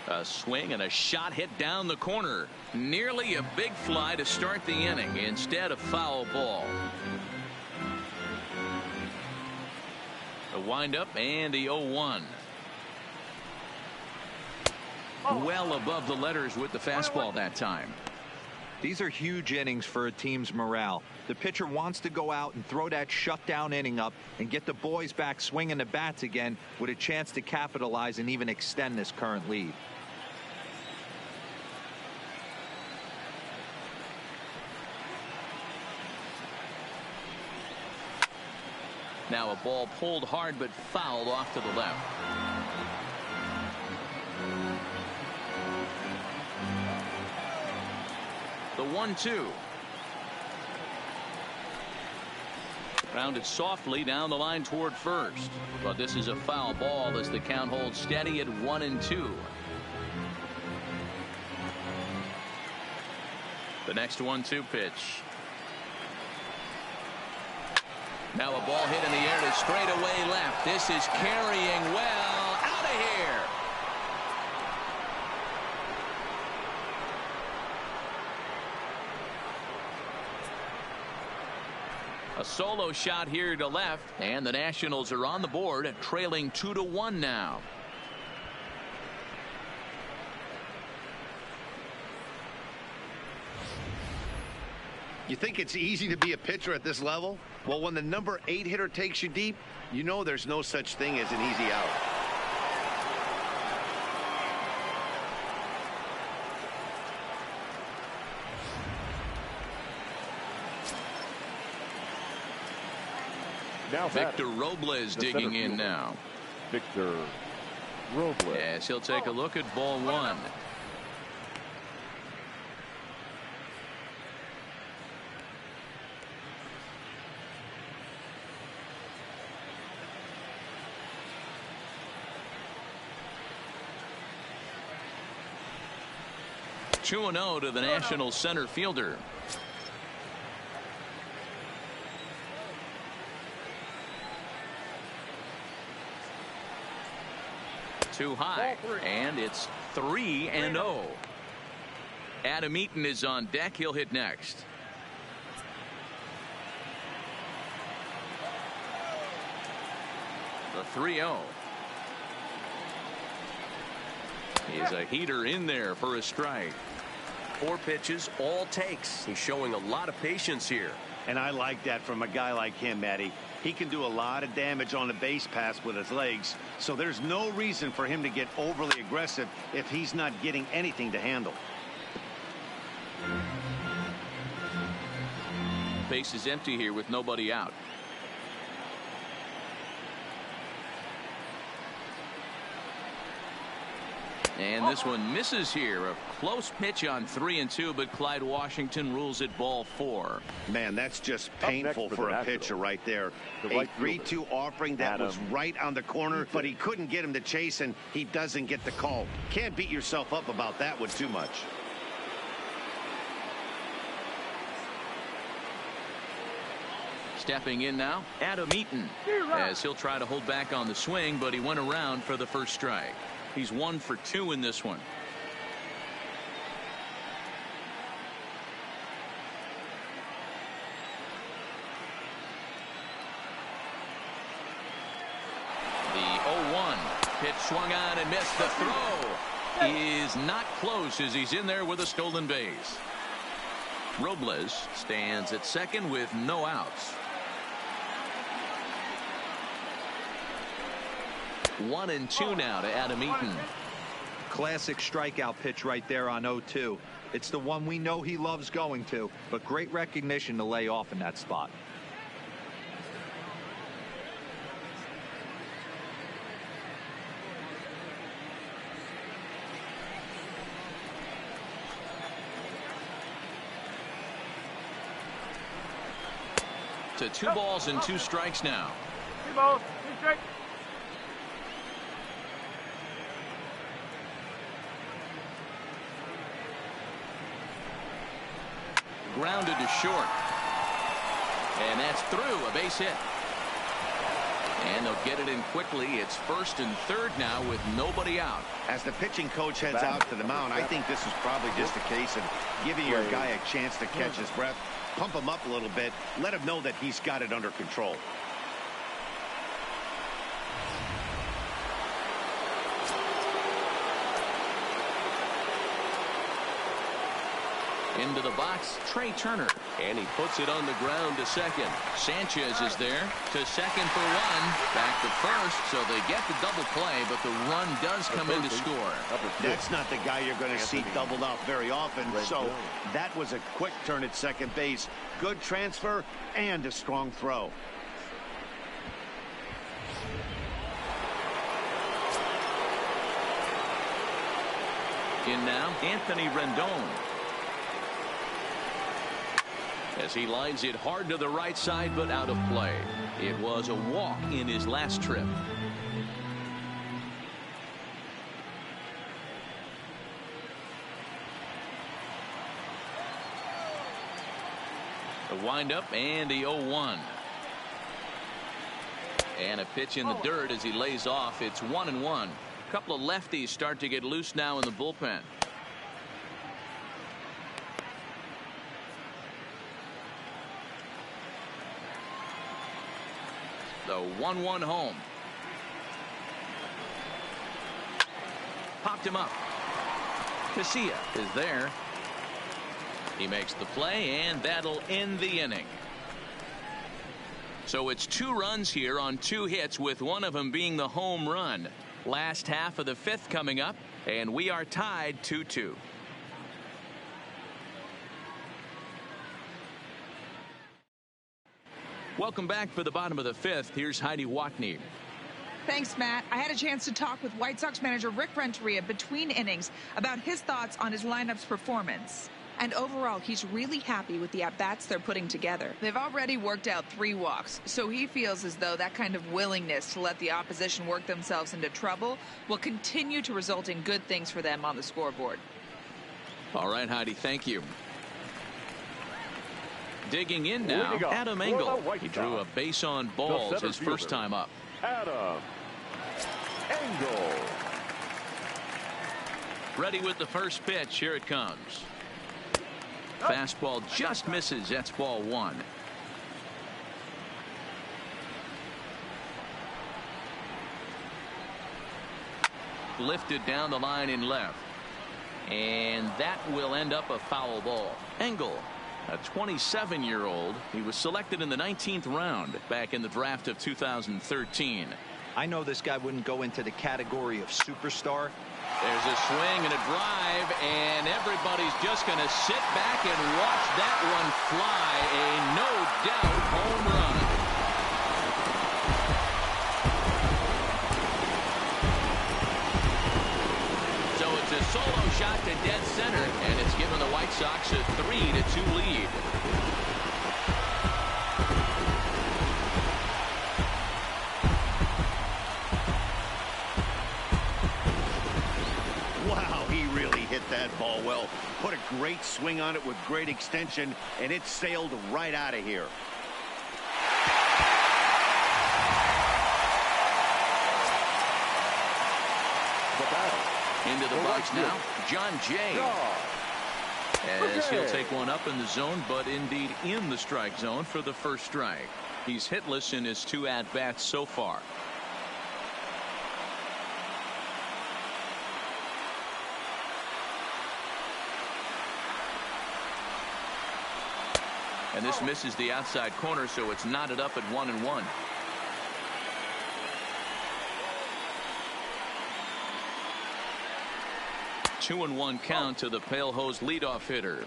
A swing and a shot hit down the corner. Nearly a big fly to start the inning. Instead, a foul ball. A windup and the 0-1. Well above the letters with the fastball that time. These are huge innings for a team's morale. The pitcher wants to go out and throw that shutdown inning up and get the boys back swinging the bats again with a chance to capitalize and even extend this current lead. Now a ball pulled hard but fouled off to the left. The 1-2. Rounded softly down the line toward first. But this is a foul ball as the count holds steady at 1-2. The next 1-2 pitch. Now a ball hit in the air to straightaway left. This is carrying well. Out of here. A solo shot here to left, and the Nationals are on the board, trailing 2-1 now. You think it's easy to be a pitcher at this level? Well, when the number 8 hitter takes you deep, you know there's no such thing as an easy out. Now Victor Robles digging in now. Victor Robles. Yes, he'll take a look at ball 1. 2-0 to the Nationals center fielder. Too high, and it's 3-0. Adam Eaton is on deck. He'll hit next. The 3-0. He's a heater in there for a strike. 4 pitches, all takes. He's showing a lot of patience here. And I like that from a guy like him, Matty. He can do a lot of damage on the base pass with his legs, so there's no reason for him to get overly aggressive if he's not getting anything to handle. Base is empty here with nobody out. And this one misses here. A close pitch on 3-2, but Clyde Washington rules it ball 4. Man, that's just painful for a pitcher right there. A 3-2 offering that was right on the corner, but he couldn't get him to chase, and he doesn't get the call. Can't beat yourself up about that one too much. Stepping in now, Adam Eaton, as he'll try to hold back on the swing, but he went around for the first strike. He's 1 for 2 in this one. The 0-1 pitch swung on and missed. The throw is not close as he's in there with a stolen base. Robles stands at second with no outs. 1-2 now to Adam Eaton. Classic strikeout pitch right there on 0-2. It's the one we know he loves going to, but great recognition to lay off in that spot. To 2 balls and 2 strikes now. 2 balls, 2 strikes. Grounded to short. And that's through. A base hit. And they'll get it in quickly. It's 1st and 3rd now with nobody out. As the pitching coach heads out to the mound, I think this is probably just a case of giving your guy a chance to catch his breath, pump him up a little bit, let him know that he's got it under control. Into the box, Trey Turner. And he puts it on the ground to second. Sanchez is there to second for 1. Back to first, so they get the double play, but the run does come in to score. That's not the guy you're going to see doubled off very often, so that was a quick turn at second base. Good transfer and a strong throw. In now, Anthony Rendon. As he lines it hard to the right side, but out of play. It was a walk in his last trip. The windup and the 0-1. And a pitch in the dirt as he lays off. It's 1-1. A couple of lefties start to get loose now in the bullpen. The 1-1 home. Popped him up. Casilla is there. He makes the play, and that'll end the inning. So it's 2 runs here on 2 hits, with one of them being the home run. Last half of the 5th coming up, and we are tied 2-2. Welcome back for the bottom of the 5th. Here's Heidi Watney. Thanks, Matt. I had a chance to talk with White Sox manager Rick Renteria between innings about his thoughts on his lineup's performance. And overall, he's really happy with the at-bats they're putting together. They've already worked out 3 walks, so he feels as though that kind of willingness to let the opposition work themselves into trouble will continue to result in good things for them on the scoreboard. All right, Heidi, thank you. Digging in now, Adam for Engel. the White He drew a Sox, base on the balls center his first fielder, time up. Adam Engel. Ready with the first pitch. Here it comes. Fastball just misses. That's ball one. Lifted down the line in left. And that will end up a foul ball. Engel, a 27-year-old. He was selected in the 19th round back in the draft of 2013. I know this guy wouldn't go into the category of superstar. There's a swing and a drive, and everybody's just going to sit back and watch that one fly. A no-doubt home run. So it's a solo shot to dead center, and it's given the White Sox a 3-2 lead. Wow, he really hit that ball well. Put a great swing on it with great extension, and it sailed right out of here. The batter. Into the box now, John Jay. As he'll take one up in the zone, but indeed in the strike zone for the first strike. He's hitless in his 2 at-bats so far. And this misses the outside corner, so it's knotted up at 1-1. Two and 1 count to the Pale Hose leadoff hitter.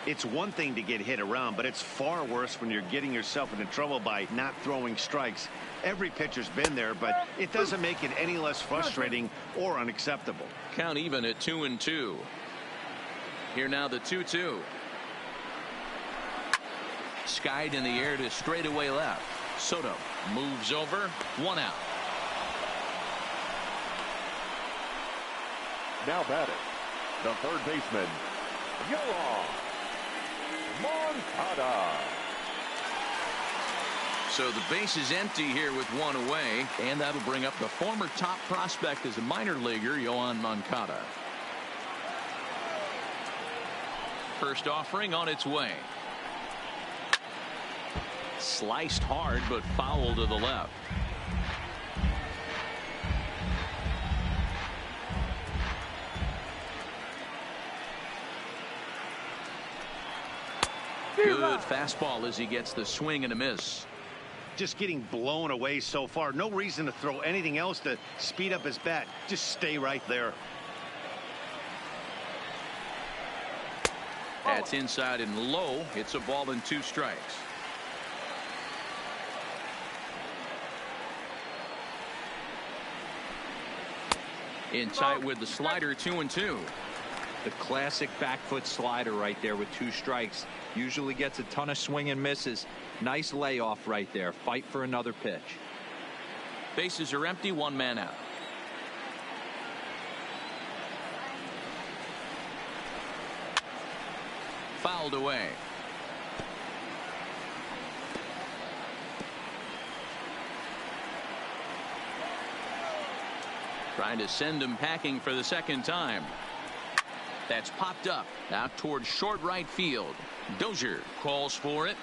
It's one thing to get hit around, but it's far worse when you're getting yourself into trouble by not throwing strikes. Every pitcher's been there, but it doesn't make it any less frustrating or unacceptable. Count even at 2-2. Here now the 2-2. Skied in the air to straightaway left. Soto moves over. 1 out. Now batting, the third baseman, Yoan Moncada. So the base is empty here with 1 away, and that'll bring up the former top prospect as a minor leaguer, Yoan Moncada. First offering on its way. Sliced hard, but foul to the left. Good fastball as he gets the swing and a miss. Just getting blown away so far. No reason to throw anything else to speed up his bat. Just stay right there. That's inside and low. It's a ball and 2 strikes. In tight with the slider, 2-2. The classic back foot slider right there with 2 strikes. Usually gets a ton of swing and misses. Nice layoff right there. Fight for another pitch. Bases are empty, 1 man out. Fouled away. Trying to send him packing for the second time. That's popped up out towards short right field. Dozier calls for it.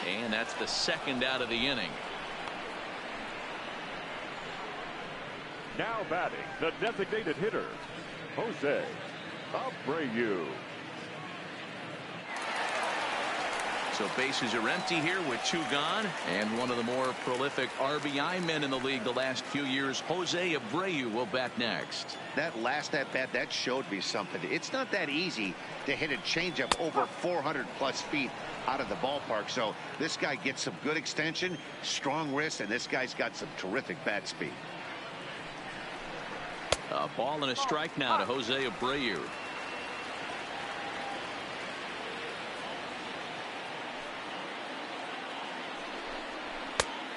And that's the second out of the inning. Now batting, the designated hitter, Jose Abreu. So bases are empty here with 2 gone, and one of the more prolific RBI men in the league the last few years, Jose Abreu, will bat next. That last at bat, that showed me something. It's not that easy to hit a changeup over 400 plus feet out of the ballpark. So this guy gets some good extension, strong wrist, and this guy's got some terrific bat speed. A ball and a strike now to Jose Abreu.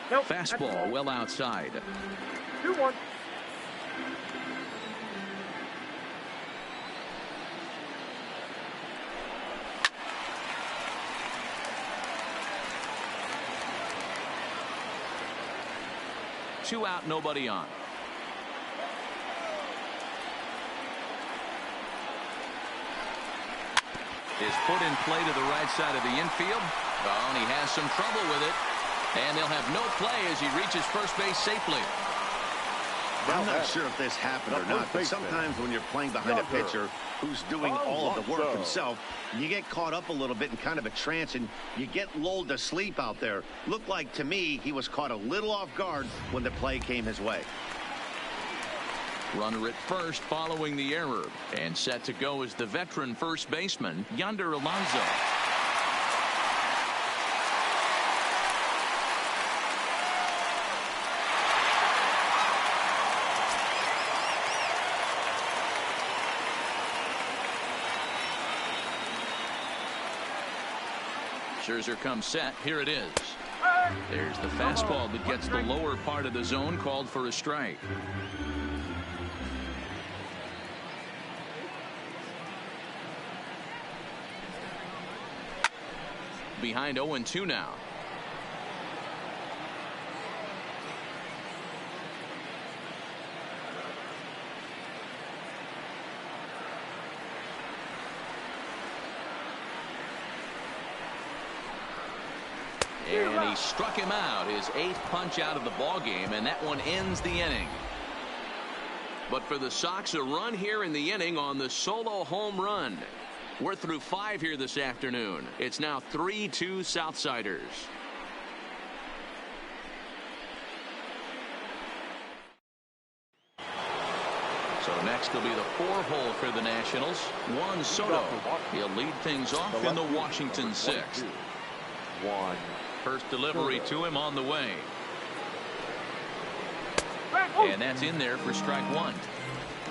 Nope. Fastball well outside. 2-1. 2 out, nobody on. Is put in play to the right side of the infield. Oh, and he has some trouble with it. And they'll have no play as he reaches first base safely. I'm not sure if this happened or not, but sometimes when you're playing behind a pitcher who's doing all of the work himself, you get caught up a little bit in kind of a trance and you get lulled to sleep out there. Looked like to me he was caught a little off guard when the play came his way. Runner at first following the error, and set to go is the veteran first baseman Yonder Alonso. Scherzer comes set. Here it is. There's the fastball that gets the lower part of the zone, called for a strike. Behind 0-2 now. And he struck him out, his 8th punch out of the ball game, and that one ends the inning. But for the Sox, a run here in the inning on the solo home run. We're through 5 here this afternoon. It's now 3-2 Southsiders. So next will be the 4-hole for the Nationals. Juan Soto. He'll lead things off in the Washington 6th. First delivery to him on the way. And that's in there for strike 1.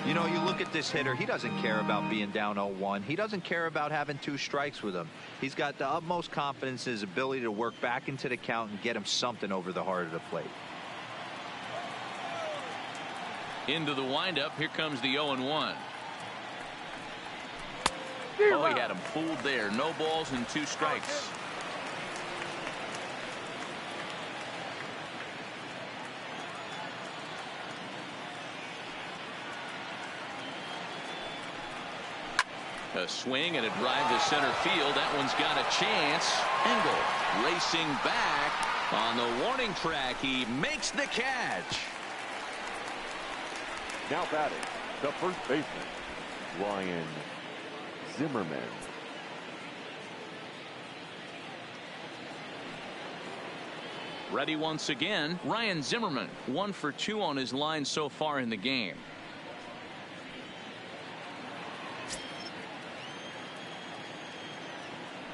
You know, you look at this hitter, he doesn't care about being down 0-1. He doesn't care about having 2 strikes with him. He's got the utmost confidence in his ability to work back into the count and get him something over the heart of the plate. Into the windup. Here comes the 0-1. Oh, he had him fooled there. No balls and 2 strikes. A swing and a drive to center field. That one's got a chance. Engel racing back on the warning track. He makes the catch. Now batting, the first baseman, Ryan Zimmerman. Ready once again, Ryan Zimmerman. 1 for 2 on his line so far in the game.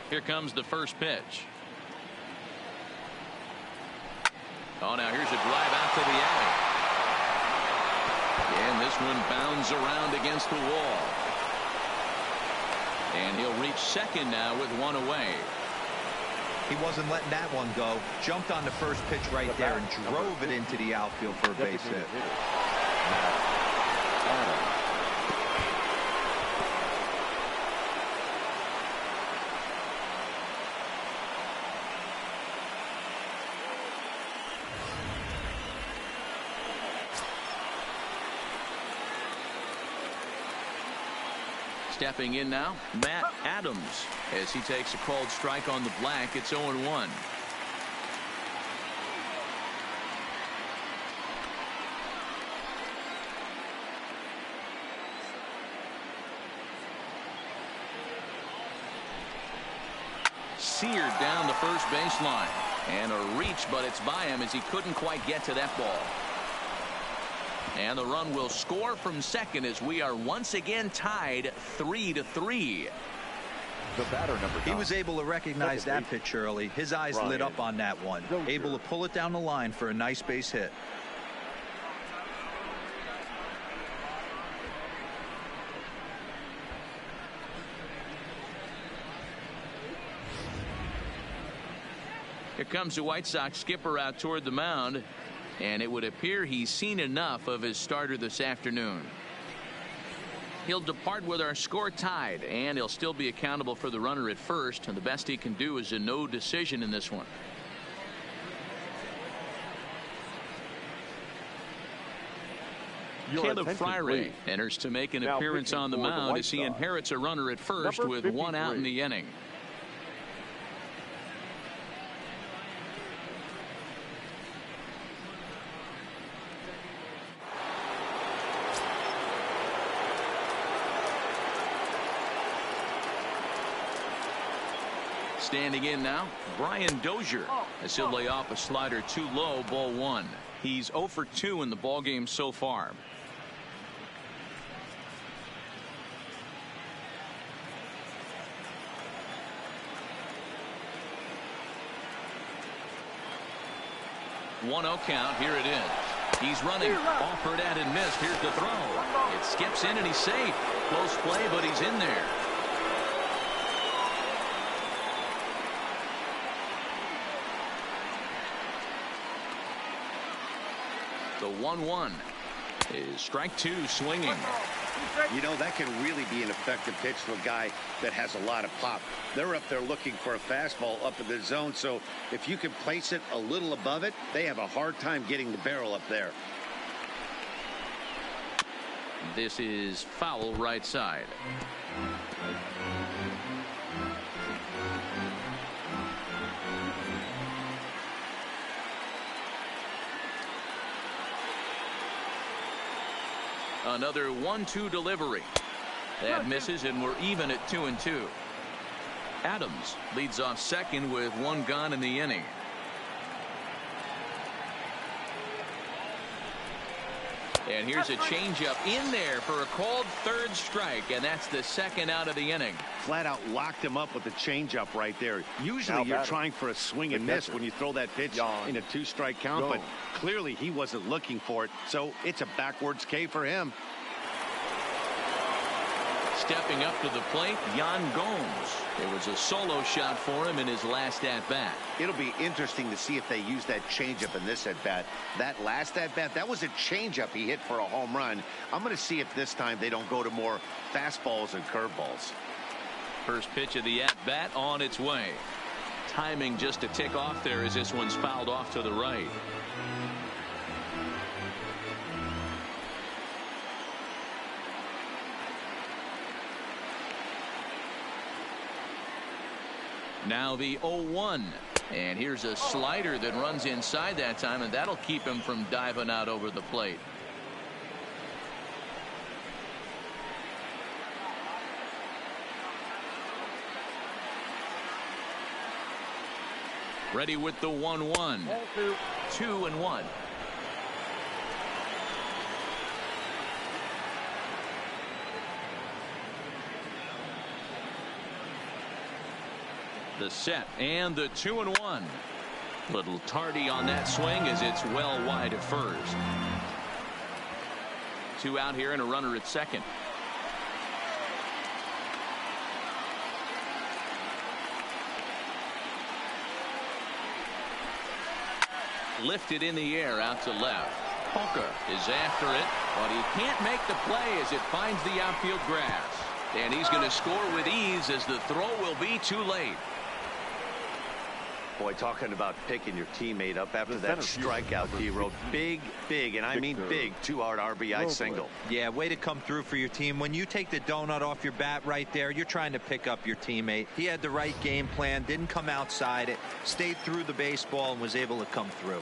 Here comes the first pitch. Oh, now here's a drive out to the alley. And this one bounds around against the wall. And he'll reach second now with 1 away. He wasn't letting that one go. Jumped on the first pitch right there and drove it into the outfield for a base hit. Stepping in now, Matt Adams, as he takes a called strike on the black. It's 0-1. Seared down the first baseline, and a reach, but it's by him as he couldn't quite get to that ball. And the run will score from second as we are once again tied 3-3. The batter, number 9. He was able to recognize that pitch early. His eyes lit up on that one. Able to pull it down the line for a nice base hit. Here comes the White Sox skipper out toward the mound. And it would appear he's seen enough of his starter this afternoon. He'll depart with our score tied, and he'll still be accountable for the runner at first, and the best he can do is a no decision in this one. Caleb Freyre enters to make an appearance on the mound as he inherits a runner at first with 1 out in the inning. Standing in now, Brian Dozier, as he'll lay off a slider too low, ball 1. He's 0 for 2 in the ballgame so far. One 0 count. Here it is. He's running, offered at and missed. Here's the throw. It skips in and he's safe. Close play, but he's in there. The 1-1 is strike 2 swinging. You know, that can really be an effective pitch to a guy that has a lot of pop. They're up there looking for a fastball up in the zone, so if you can place it a little above it, they have a hard time getting the barrel up there. This is foul right side. Another 1-2 delivery. That misses, and we're even at 2-2. Adams leads off second with 1 gone in the inning. And here's a changeup in there for a called 3rd strike, and that's the 2nd out of the inning. Flat out locked him up with the changeup right there. Usually you're trying for a swing and miss when you throw that pitch in a 2-strike count, but clearly he wasn't looking for it, so it's a backwards K for him. Stepping up to the plate, Yan Gomes. It was a solo shot for him in his last at-bat. It'll be interesting to see if they use that changeup in this at-bat. That last at-bat, that was a changeup he hit for a home run. I'm going to see if this time they don't go to more fastballs and curveballs. First pitch of the at-bat on its way. Timing just a tick off there as this one's fouled off to the right. Now the 0-1, and here's a slider that runs inside that time, and that'll keep him from diving out over the plate. Ready with the 1-1. 2-1. The set and the 2-1. Little tardy on that swing as it's well wide at first. 2 out here and a runner at second. Lifted in the air out to left. Polka is after it, but he can't make the play as it finds the outfield grass. And he's going to score with ease as the throw will be too late. Boy, talking about picking your teammate up after that strikeout, he wrote big, and I mean big, 2-out RBI single. Yeah, way to come through for your team. When you take the donut off your bat right there, you're trying to pick up your teammate. He had the right game plan, didn't come outside it, stayed through the baseball, and was able to come through.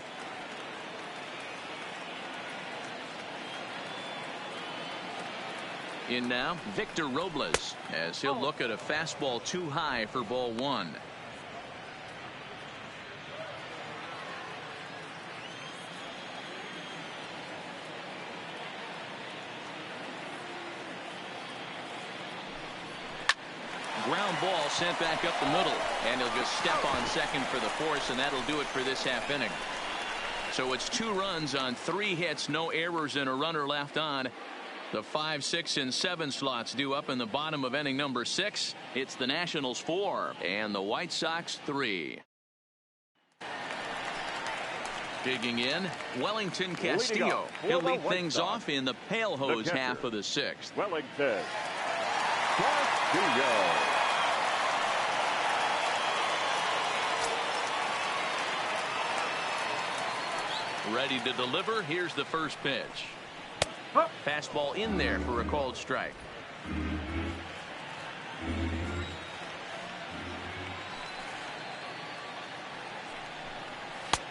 In now, Victor Robles, as he'll look at a fastball too high for ball 1. Ground ball sent back up the middle, and he'll just step on second for the force, and that'll do it for this half inning. So it's 2 runs on 3 hits, no errors, and a runner left on. The 5, 6, and 7 slots due up in the bottom of inning number 6. It's the Nationals 4 and the White Sox 3. Digging in, Wellington Castillo. He'll lead things off in the Pale Hose half of the 6th. Wellington Castillo. Ready to deliver. Here's the first pitch. Fastball in there for a called strike.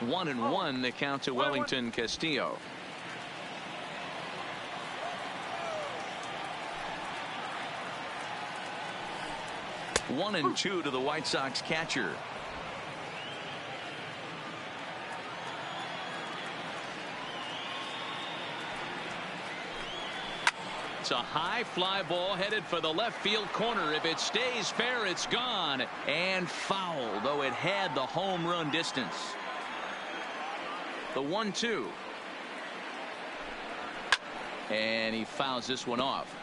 1-1 the count to Wellington Castillo. One and two to the White Sox catcher. It's a high fly ball headed for the left field corner. If it stays fair, it's gone and foul, though it had the home run distance. The 1-2. And he fouls this one off.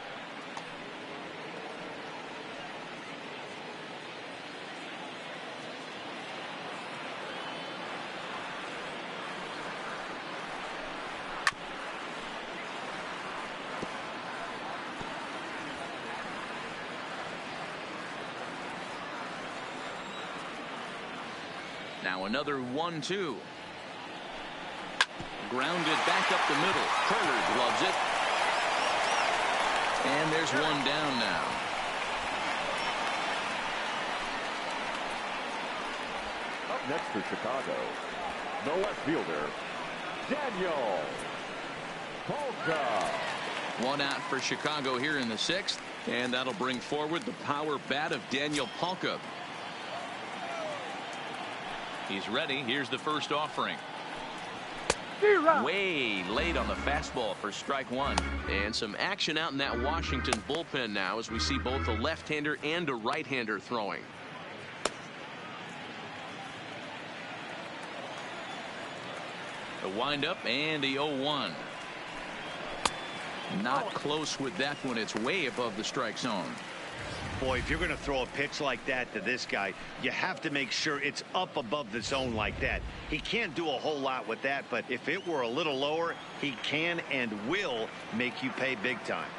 Now another 1-2. Grounded back up the middle. Turner gloves it. And there's one down now. Up next for Chicago, the left fielder, Daniel Polka. One out for Chicago here in the sixth. And that'll bring forward the power bat of Daniel Polka. He's ready. Here's the first offering. Way late on the fastball for strike one. And some action out in that Washington bullpen now as we see both a left-hander and a right-hander throwing. A windup and a 0-1. Not close with that one. It's way above the strike zone. Boy, if you're going to throw a pitch like that to this guy, you have to make sure it's up above the zone like that. He can't do a whole lot with that, but if it were a little lower, he can and will make you pay big time.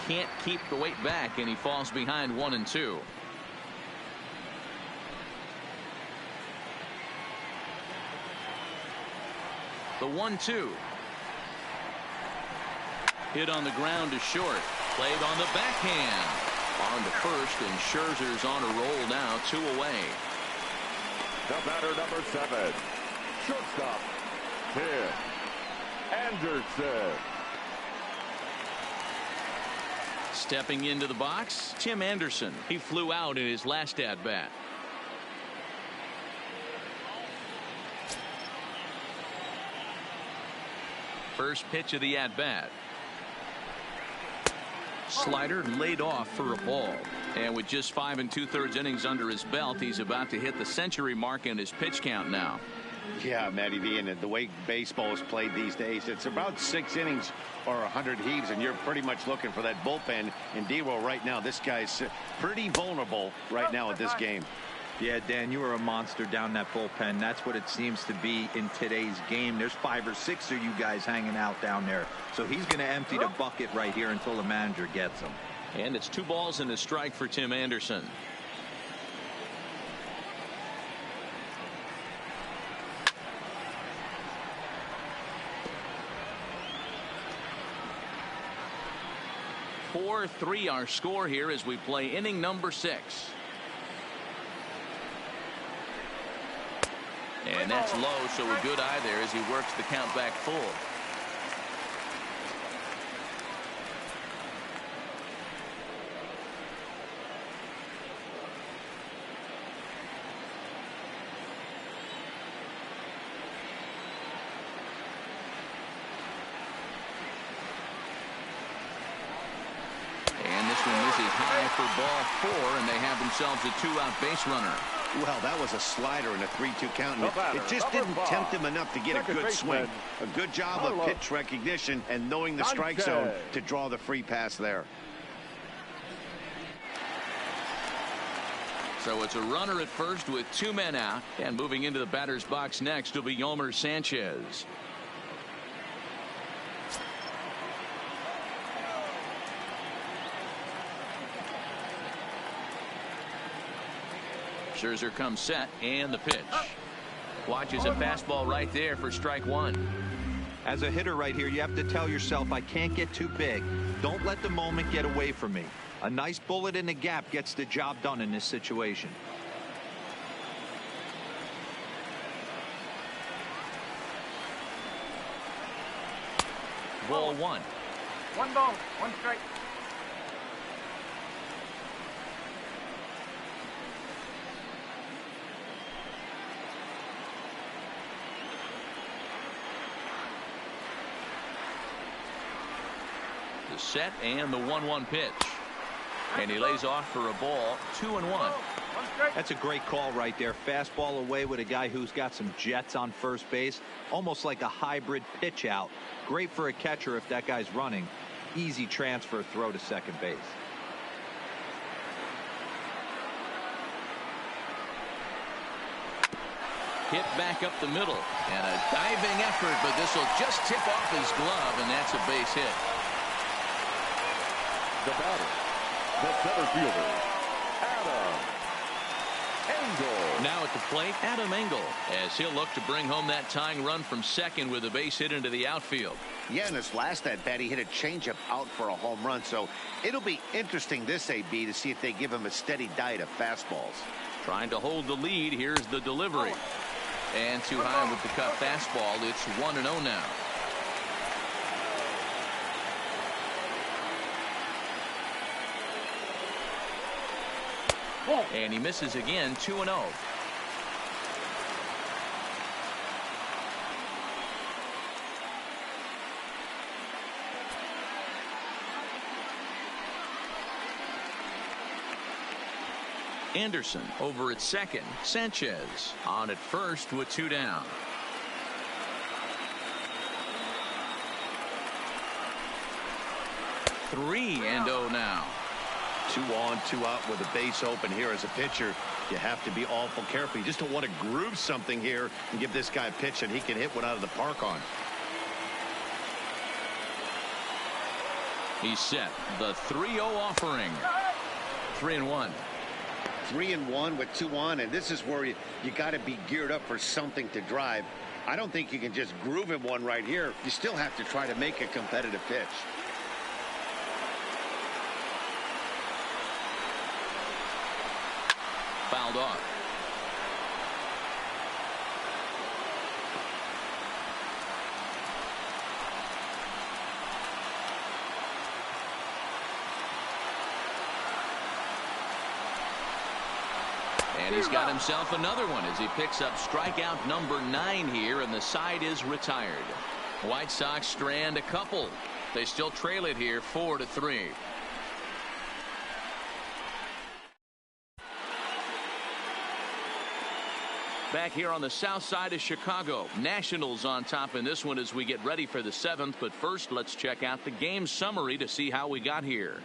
Can't keep the weight back, and he falls behind 1-2. The 1-2. Hit on the ground to short. Played on the backhand. On to first, and Scherzer's on a roll now, 2 away. The batter, number 7, shortstop, Tim Anderson. Stepping into the box, Tim Anderson. He flew out in his last at-bat. First pitch of the at-bat. Slider laid off for a ball. And with just 5 2/3 innings under his belt, he's about to hit the century mark in his pitch count now. Yeah, Matty V, and the way baseball is played these days, it's about 6 innings or 100 heaves, and you're pretty much looking for that bullpen. And D-Roll right now, this guy's pretty vulnerable right now at this game. Yeah, Dan, you are a monster down that bullpen. That's what it seems to be in today's game. There's 5 or 6 of you guys hanging out down there. So he's going to empty the bucket right here until the manager gets him. And it's 2 balls and a strike for Tim Anderson. (4-3) our score here as we play inning number 6. And that's low, so a good eye there as he works the count back full. And this one misses high for ball 4, and they have themselves a 2-out base runner. Well, that was a slider in a 3-2 count. It just didn't tempt him enough to get a good swing. A good job of pitch recognition and knowing the strike zone to draw the free pass there. So it's a runner at first with 2 men out. And moving into the batter's box next will be Yomer Sanchez. Scherzer comes set, and the pitch. Watches a fastball right there for strike 1. As a hitter right here, you have to tell yourself, I can't get too big. Don't let the moment get away from me. A nice bullet in the gap gets the job done in this situation. Ball one. One ball, one strike. The set and the 1-1 pitch. And he lays off for a ball. 2-1. That's a great call right there. Fastball away with a guy who's got some jets on first base. Almost like a hybrid pitch out. Great for a catcher if that guy's running. Easy transfer throw to second base. Hit back up the middle. And a diving effort, but this will just tip off his glove, and that's a base hit. The batter, the center fielder, Adam Engel. Now at the plate, Adam Engel, as he'll look to bring home that tying run from second with a base hit into the outfield. Yeah, in his last at bat, he hit a changeup out for a home run, so it'll be interesting this AB to see if they give him a steady diet of fastballs. Trying to hold the lead. Here's the delivery. And too high with the cut fastball. It's 1-0 now. And he misses again. 2-0. Anderson over at second. Sanchez on at first with 2 down. Three and 0 now. 2 on, 2 out with a base open here as a pitcher. You have to be awful careful. You just don't want to groove something here and give this guy a pitch that he can hit one out of the park on. He's set. The 3-0 offering. 3-1. 3-1 with 2 on, and this is where you got to be geared up for something to drive. I don't think you can just groove him one right here. You still have to try to make a competitive pitch. Fouled off. And he's got himself another one as he picks up strikeout number 9 here, and the side is retired. White Sox strand a couple. They still trail it here 4-3. Back here on the south side of Chicago, Nationals on top in this one as we get ready for the 7th. But first, let's check out the game summary to see how we got here.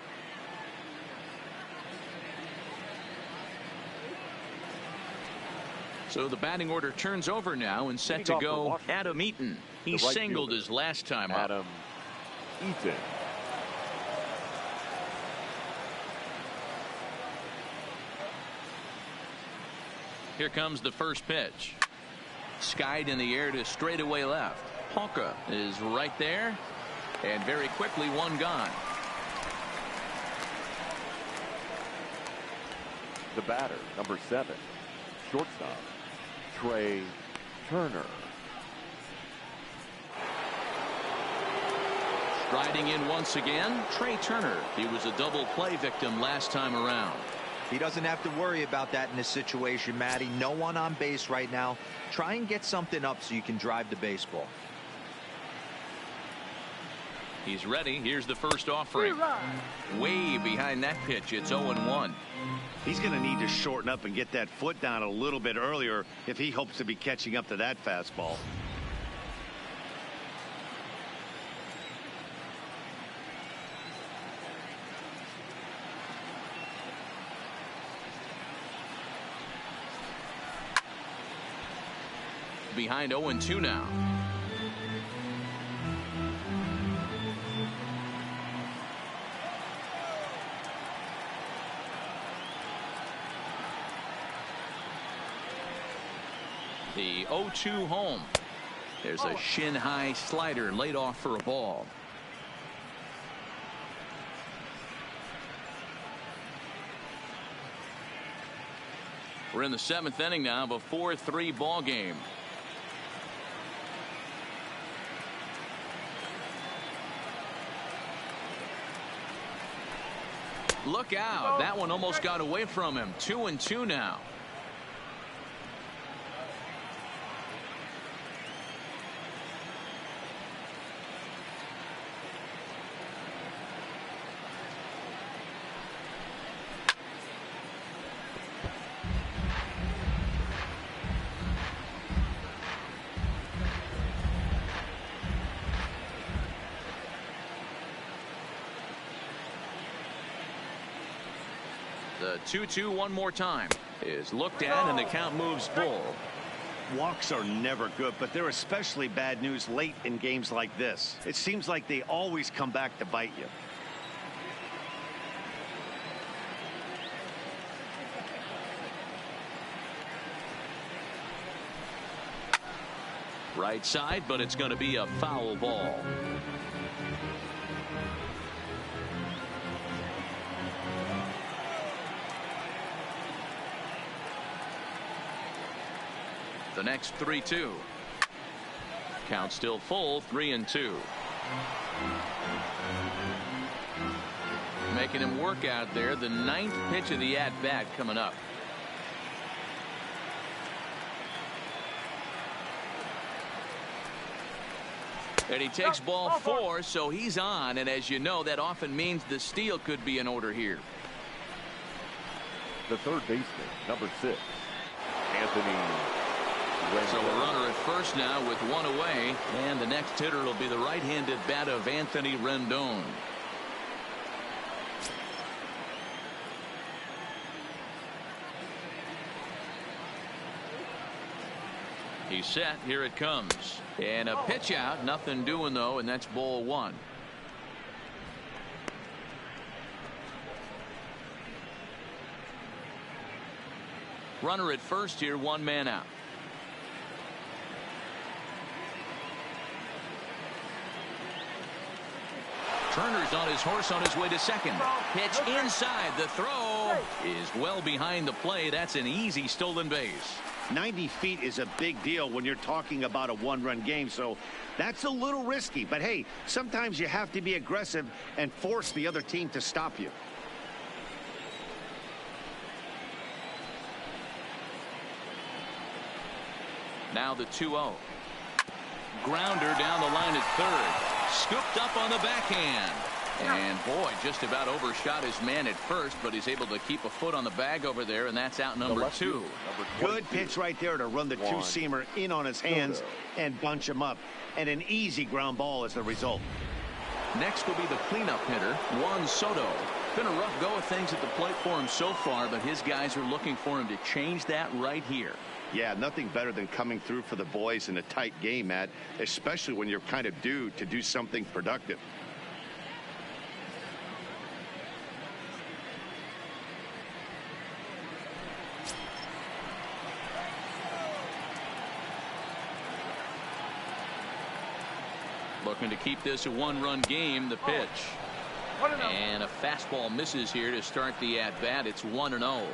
So the batting order turns over now and set to go Adam Eaton. He singled his last time up. Adam Eaton. Here comes the first pitch. Skied in the air to straightaway left. Hawka is right there. And very quickly, one gone. The batter, number 7, shortstop, Trey Turner. Striding in once again, Trey Turner. He was a double play victim last time around. He doesn't have to worry about that in this situation, Matty. No one on base right now. Try and get something up so you can drive the baseball. He's ready. Here's the first offering. Way behind that pitch. It's 0-1. He's going to need to shorten up and get that foot down a little bit earlier if he hopes to be catching up to that fastball. Behind 0-2 now. The 0-2 home. There's a shin-high slider laid off for a ball. We're in the 7th inning now of a 4-3 ball game. Look out. That one almost got away from him. 2-2 now. The 2-2 one more time is looked at, and the count moves full. Walks are never good, but they're especially bad news late in games like this. It seems like they always come back to bite you. Right side, but it's going to be a foul ball. The next 3-2. Count still full, 3-2. Making him work out there. The 9th pitch of the at-bat coming up. And he takes ball 4, so he's on, and as you know, that often means the steal could be in order here. The third baseman, number 6, Anthony. So a runner at first now with one away, and the next hitter will be the right-handed bat of Anthony Rendon. He's set. Here it comes. And a pitch out. Nothing doing, though, and that's ball 1. Runner at first here, 1 man out. Turner's on his horse on his way to second. Pitch inside. The throw is well behind the play. That's an easy stolen base. 90 feet is a big deal when you're talking about a one-run game, so that's a little risky. But hey, sometimes you have to be aggressive and force the other team to stop you. Now the 2-0. Grounder down the line at third. Scooped up on the backhand. And boy, just about overshot his man at first, but he's able to keep a foot on the bag over there, and that's out number 2. Good pitch right there to run the two-seamer in on his hands and bunch him up. And an easy ground ball as the result. Next will be the cleanup hitter, Juan Soto. Been a rough go of things at the plate for him so far, but his guys are looking for him to change that right here. Yeah, nothing better than coming through for the boys in a tight game, Matt, especially when you're kind of due to do something productive. Looking to keep this a one-run game. The pitch. And a fastball misses here to start the at-bat. It's 1-0.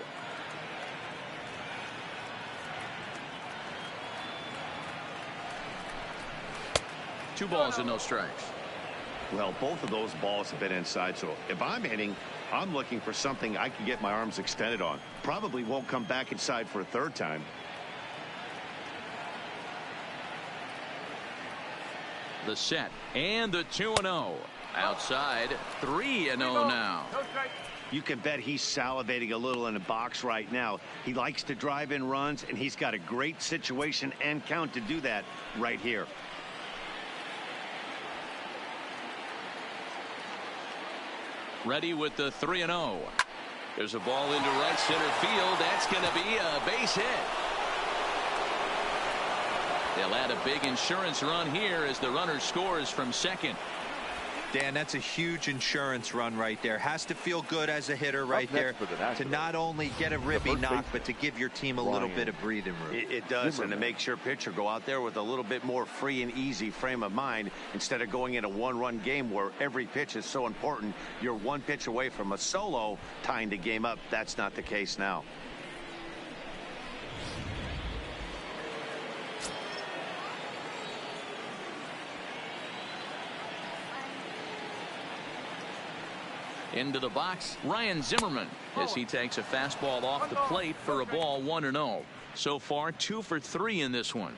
Two balls and no strikes. Well, both of those balls have been inside, so if I'm hitting, I'm looking for something I can get my arms extended on. Probably won't come back inside for a third time. The set and the 2-0. Outside, 3-0 now. You can bet he's salivating a little in the box right now. He likes to drive in runs, and he's got a great situation and count to do that right here. Ready with the 3-0. There's a ball into right center field. That's going to be a base hit. They'll add a big insurance run here as the runner scores from second. Dan, that's a huge insurance run right there. Has to feel good as a hitter right there to not only get a ribby knock, but to give your team a little bit of breathing room. It does, and it makes your pitcher go out there with a little bit more free and easy frame of mind instead of going in a one-run game where every pitch is so important. You're one pitch away from a solo tying the game up. That's not the case now. Into the box, Ryan Zimmerman, as he takes a fastball off the plate for a ball 1-0. So far, 2 for 3 in this one.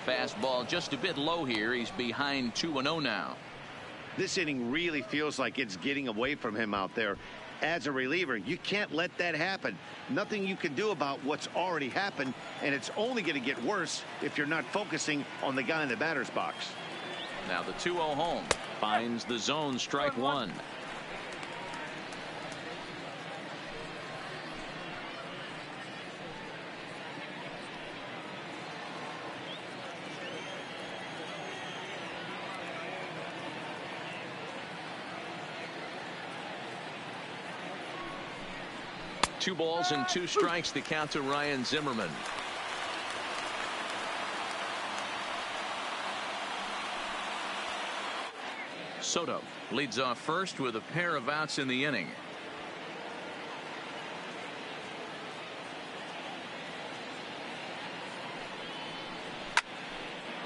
Fastball just a bit low here. He's behind 2-0 now. This inning really feels like it's getting away from him out there. As a reliever, you can't let that happen. Nothing you can do about what's already happened, and it's only going to get worse if you're not focusing on the guy in the batter's box. Now the 2-0 home finds the zone, strike one. Two balls and 2 strikes, the count to Ryan Zimmerman. Soto leads off first with a pair of outs in the inning.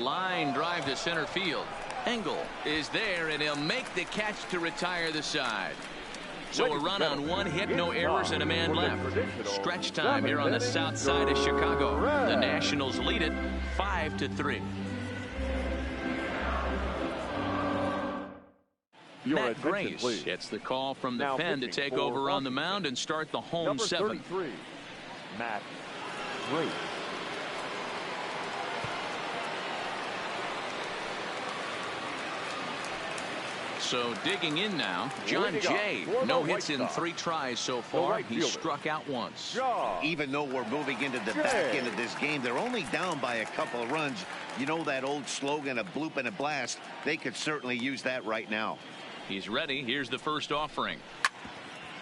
Line drive to center field. Engel is there, and he'll make the catch to retire the side. So a run on 1 hit, no errors, and a man left. Stretch time here on the south side of Chicago. The Nationals lead it 5-3. Matt Grace gets the call from the pen to take over on the mound and start the home 7th. Matt Grace. So digging in now, John Jay. No hits in 3 tries so far. He struck out once. Even though we're moving into the back end of this game, they're only down by a couple of runs. You know that old slogan, a bloop and a blast. They could certainly use that right now. He's ready. Here's the first offering.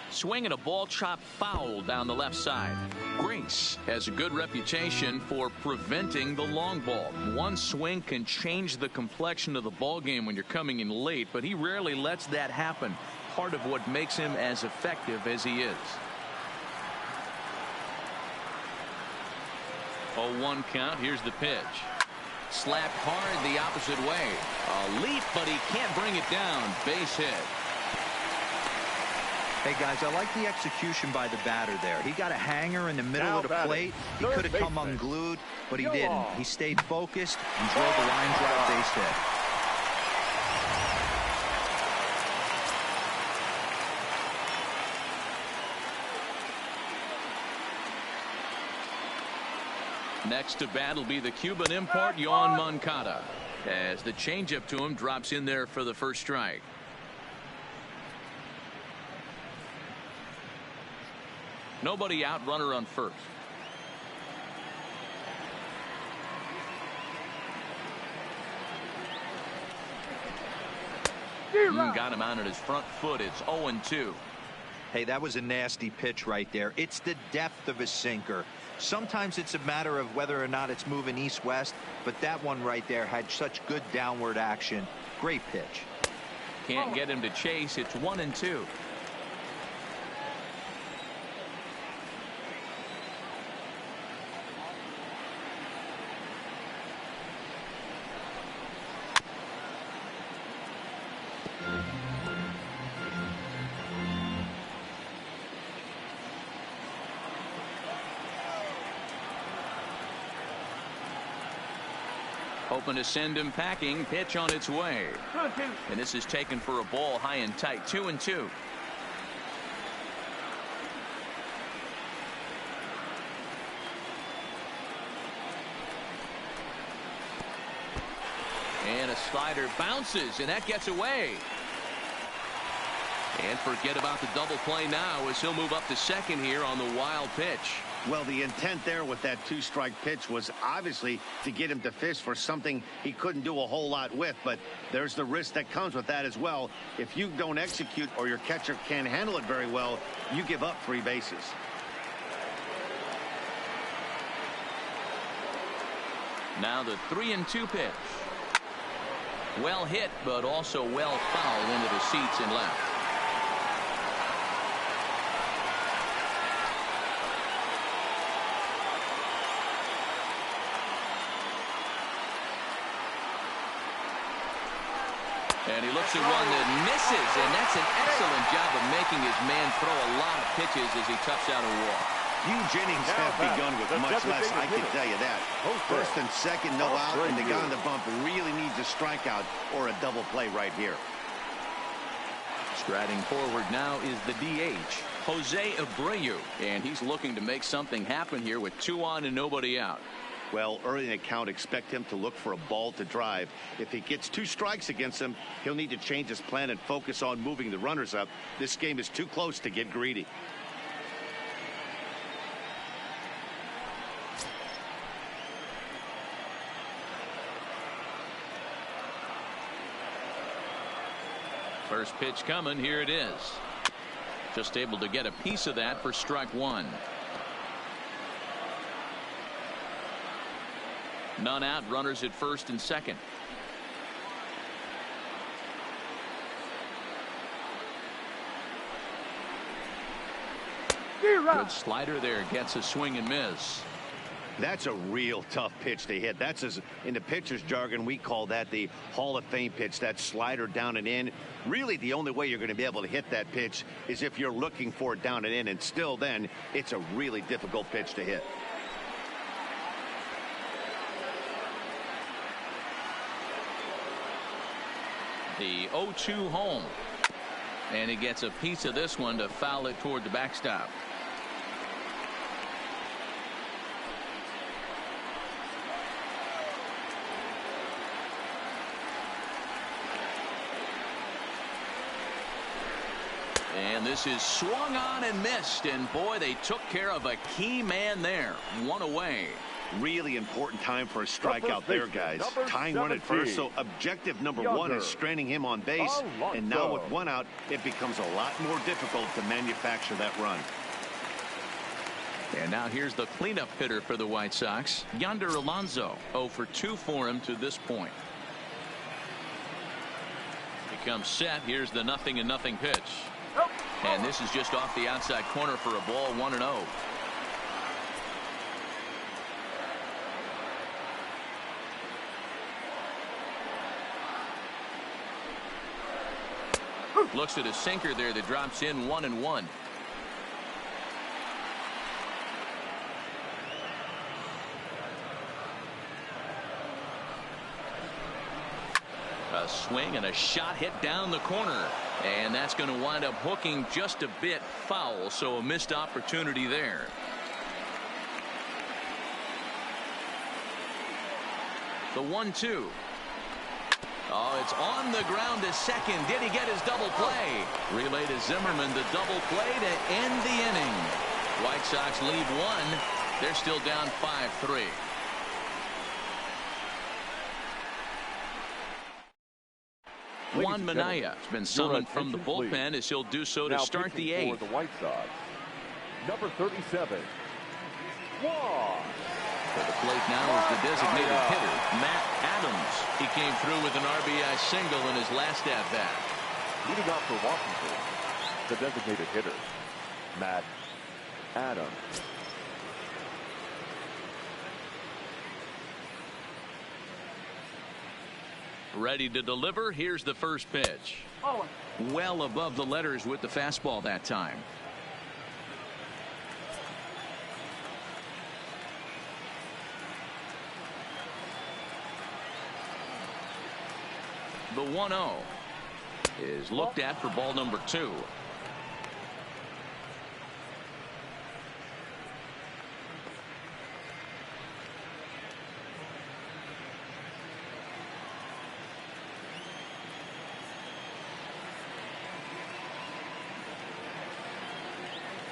Swinging a ball chopped foul down the left side. Grace has a good reputation for preventing the long ball. One swing can change the complexion of the ball game when you're coming in late, but he rarely lets that happen. Part of what makes him as effective as he is. 0-1 count. Here's the pitch. Slapped hard the opposite way. A leap, but he can't bring it down. Base hit. Hey, guys, I like the execution by the batter there. He got a hanger in the middle of the plate. He could have come unglued, but he didn't. He stayed focused and drove a line drive base hit. Next to bat will be the Cuban import, Yoan Moncada, as the changeup to him drops in there for the first strike. Nobody out, runner on first. Got him out at his front foot. It's 0-2. Hey, that was a nasty pitch right there. It's the depth of his sinker. Sometimes it's a matter of whether or not it's moving east-west, but that one right there had such good downward action. Great pitch. Can't get him to chase. It's 1-2. Hoping to send him packing. Pitch on its way. And this is taken for a ball high and tight. 2-2. And a slider bounces, and that gets away. And forget about the double play now as he'll move up to second here on the wild pitch. Well, the intent there with that 2-strike pitch was obviously to get him to fish for something he couldn't do a whole lot with, but there's the risk that comes with that as well. If you don't execute or your catcher can't handle it very well, you give up 3 bases. Now the 3-2 pitch. Well hit, but also well fouled into the seats and left. And he looks at one that misses, and that's an excellent job of making his man throw a lot of pitches as he toughs out a walk. Huge innings have begun with much less, I can tell you that. First and second, no out, and the guy on the bump really needs a strikeout or a double play right here. Striding forward now is the DH, Jose Abreu, and he's looking to make something happen here with 2 on and nobody out. Well, early in the count, expect him to look for a ball to drive. If he gets 2 strikes against him, he'll need to change his plan and focus on moving the runners up. This game is too close to get greedy. First pitch coming. Here it is. Just able to get a piece of that for strike 1. None out, runners at first and second. Good slider there, gets a swing and miss. That's a real tough pitch to hit. That's, as in the pitcher's jargon, we call that the Hall of Fame pitch, that slider down and in. Really, the only way you're going to be able to hit that pitch is if you're looking for it down and in, and still then, it's a really difficult pitch to hit. The 0-2 home. And he gets a piece of this one to foul it toward the backstop. And this is swung on and missed. And boy, they took care of a key man there. 1 away. Really important time for a strikeout there, guys. Tying run at first, so objective number 1 is straining him on base. And now with 1 out, it becomes a lot more difficult to manufacture that run. And now here's the cleanup hitter for the White Sox, Yonder Alonso. 0 for 2 for him to this point. He comes set. Here's the 0-0 pitch. And this is just off the outside corner for a ball. 1-0. Looks at a sinker there that drops in. 1-1. A swing and a shot hit down the corner, and that's going to wind up hooking just a bit foul, so a missed opportunity there. The 1-2. Oh, it's on the ground to second. Did he get his double play? Relay to Zimmerman, the double play to end the inning. White Sox lead 1. They're still down 5-3. Juan Minaya has been summoned from the bullpen as he'll do so to start the 8th. For the White Sox, number 37, Juan. For the plate now is the designated hitter, Matt Adams. He came through with an RBI single in his last at-bat. Leading off for Washington, the designated hitter, Matt Adams. Ready to deliver. Here's the first pitch. Well above the letters with the fastball that time. The 1-0 is looked at for ball number 2.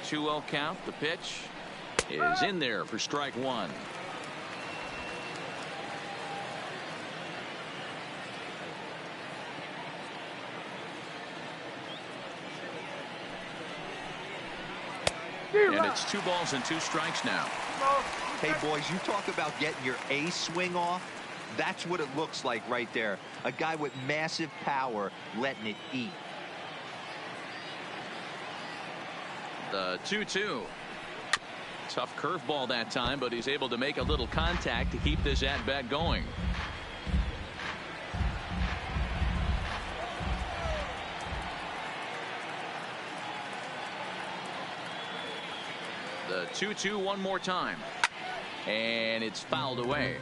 2-0 count. The pitch is in there for strike one. And it's 2 balls and 2 strikes now. Hey, boys, you talk about getting your A swing off. That's what it looks like right there. A guy with massive power letting it eat. The 2-2. Tough curveball that time, but he's able to make a little contact to keep this at-bat going. The 2-2 one more time. And it's fouled away.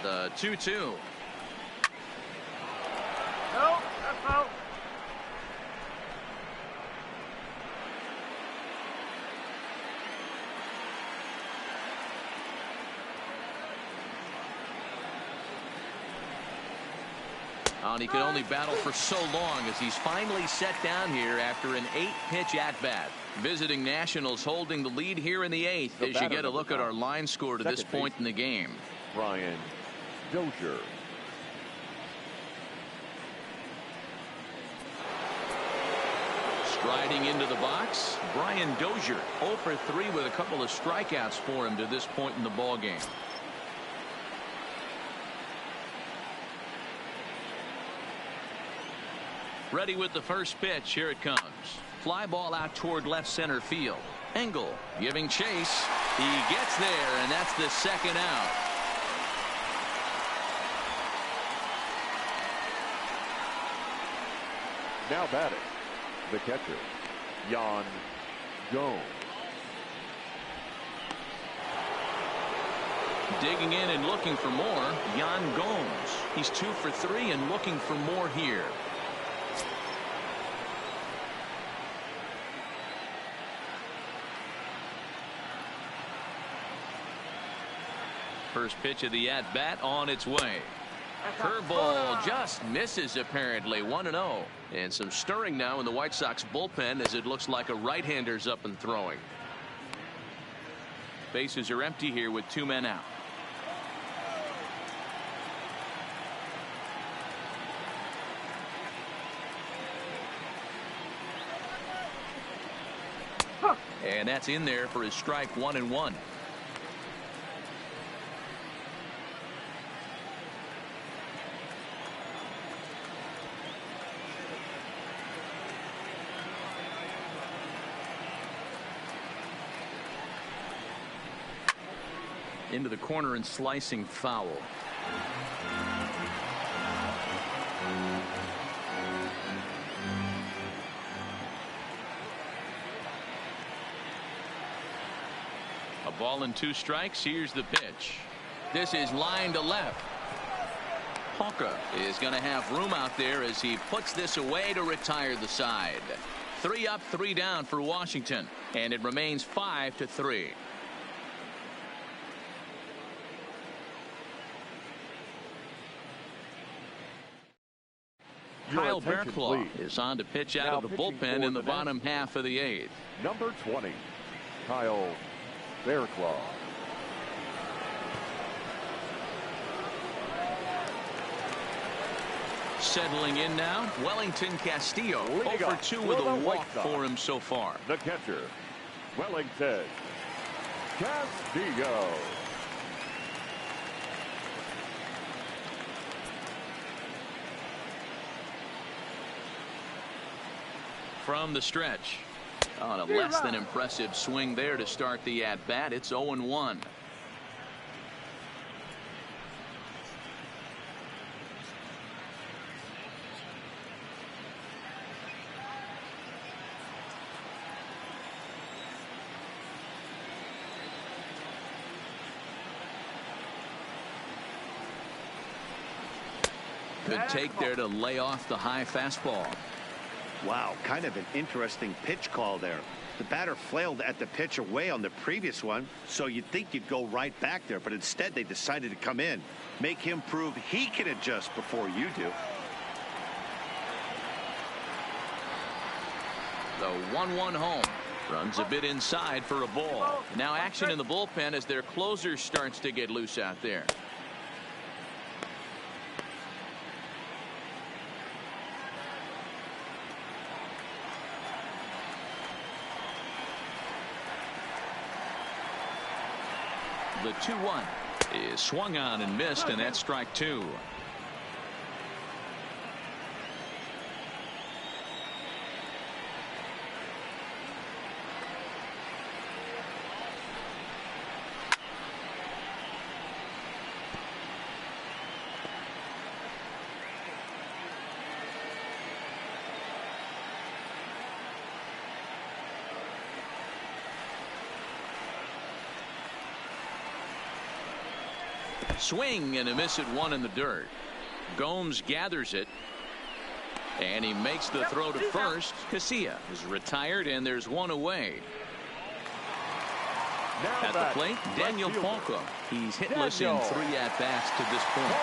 The 2-2. No, that's out. And he can only battle for so long as he's finally set down here after an 8-pitch at-bat. Visiting Nationals holding the lead here in the 8th as you get a look at our line score to this point in the game. Brian Dozier. Striding into the box, Brian Dozier, 0 for 3 with a couple of strikeouts for him to this point in the ball game. Ready with the first pitch. Here it comes. Fly ball out toward left center field. Engel giving chase. He gets there, and that's the second out. Now batting, the catcher, Yan Gomes. Digging in and looking for more, Yan Gomes. He's 2 for 3 and looking for more here. First pitch of the at-bat on its way. Curveball just misses apparently. 1-0. And some stirring now in the White Sox bullpen as it looks like a right-hander's up and throwing. Bases are empty here with 2 men out. And that's in there for his strike 1-1. Into the corner and slicing foul. A ball and 2 strikes. Here's the pitch. This is line to left. Hawker is going to have room out there as he puts this away to retire the side. 3 up, 3 down for Washington, and it remains 5-3. Kyle Bearclaw is on to pitch out of the bullpen in the bottom half of the 8th. Number 20, Kyle Bearclaw. Settling in now, Wellington Castillo. 0 for 2 with a walk for him so far. The catcher, Wellington Castillo. From the stretch. On a less than impressive swing there to start the at-bat. It's 0-1. Good take there to lay off the high fastball. Wow, kind of an interesting pitch call there. The batter flailed at the pitch away on the previous one, so you'd think you'd go right back there, but instead they decided to come in. Make him prove he can adjust before you do. The 1-1 home. Runs a bit inside for a ball. Now action in the bullpen as their closer starts to get loose out there. The 2-1 is swung on and missed, and that's strike two. Swing and a miss at one in the dirt. Gomes gathers it, and he makes the throw to first. Casilla is retired, and there's one away. Now At the plate, Daniel Falco. He's hitless in 3 at-bats to this point.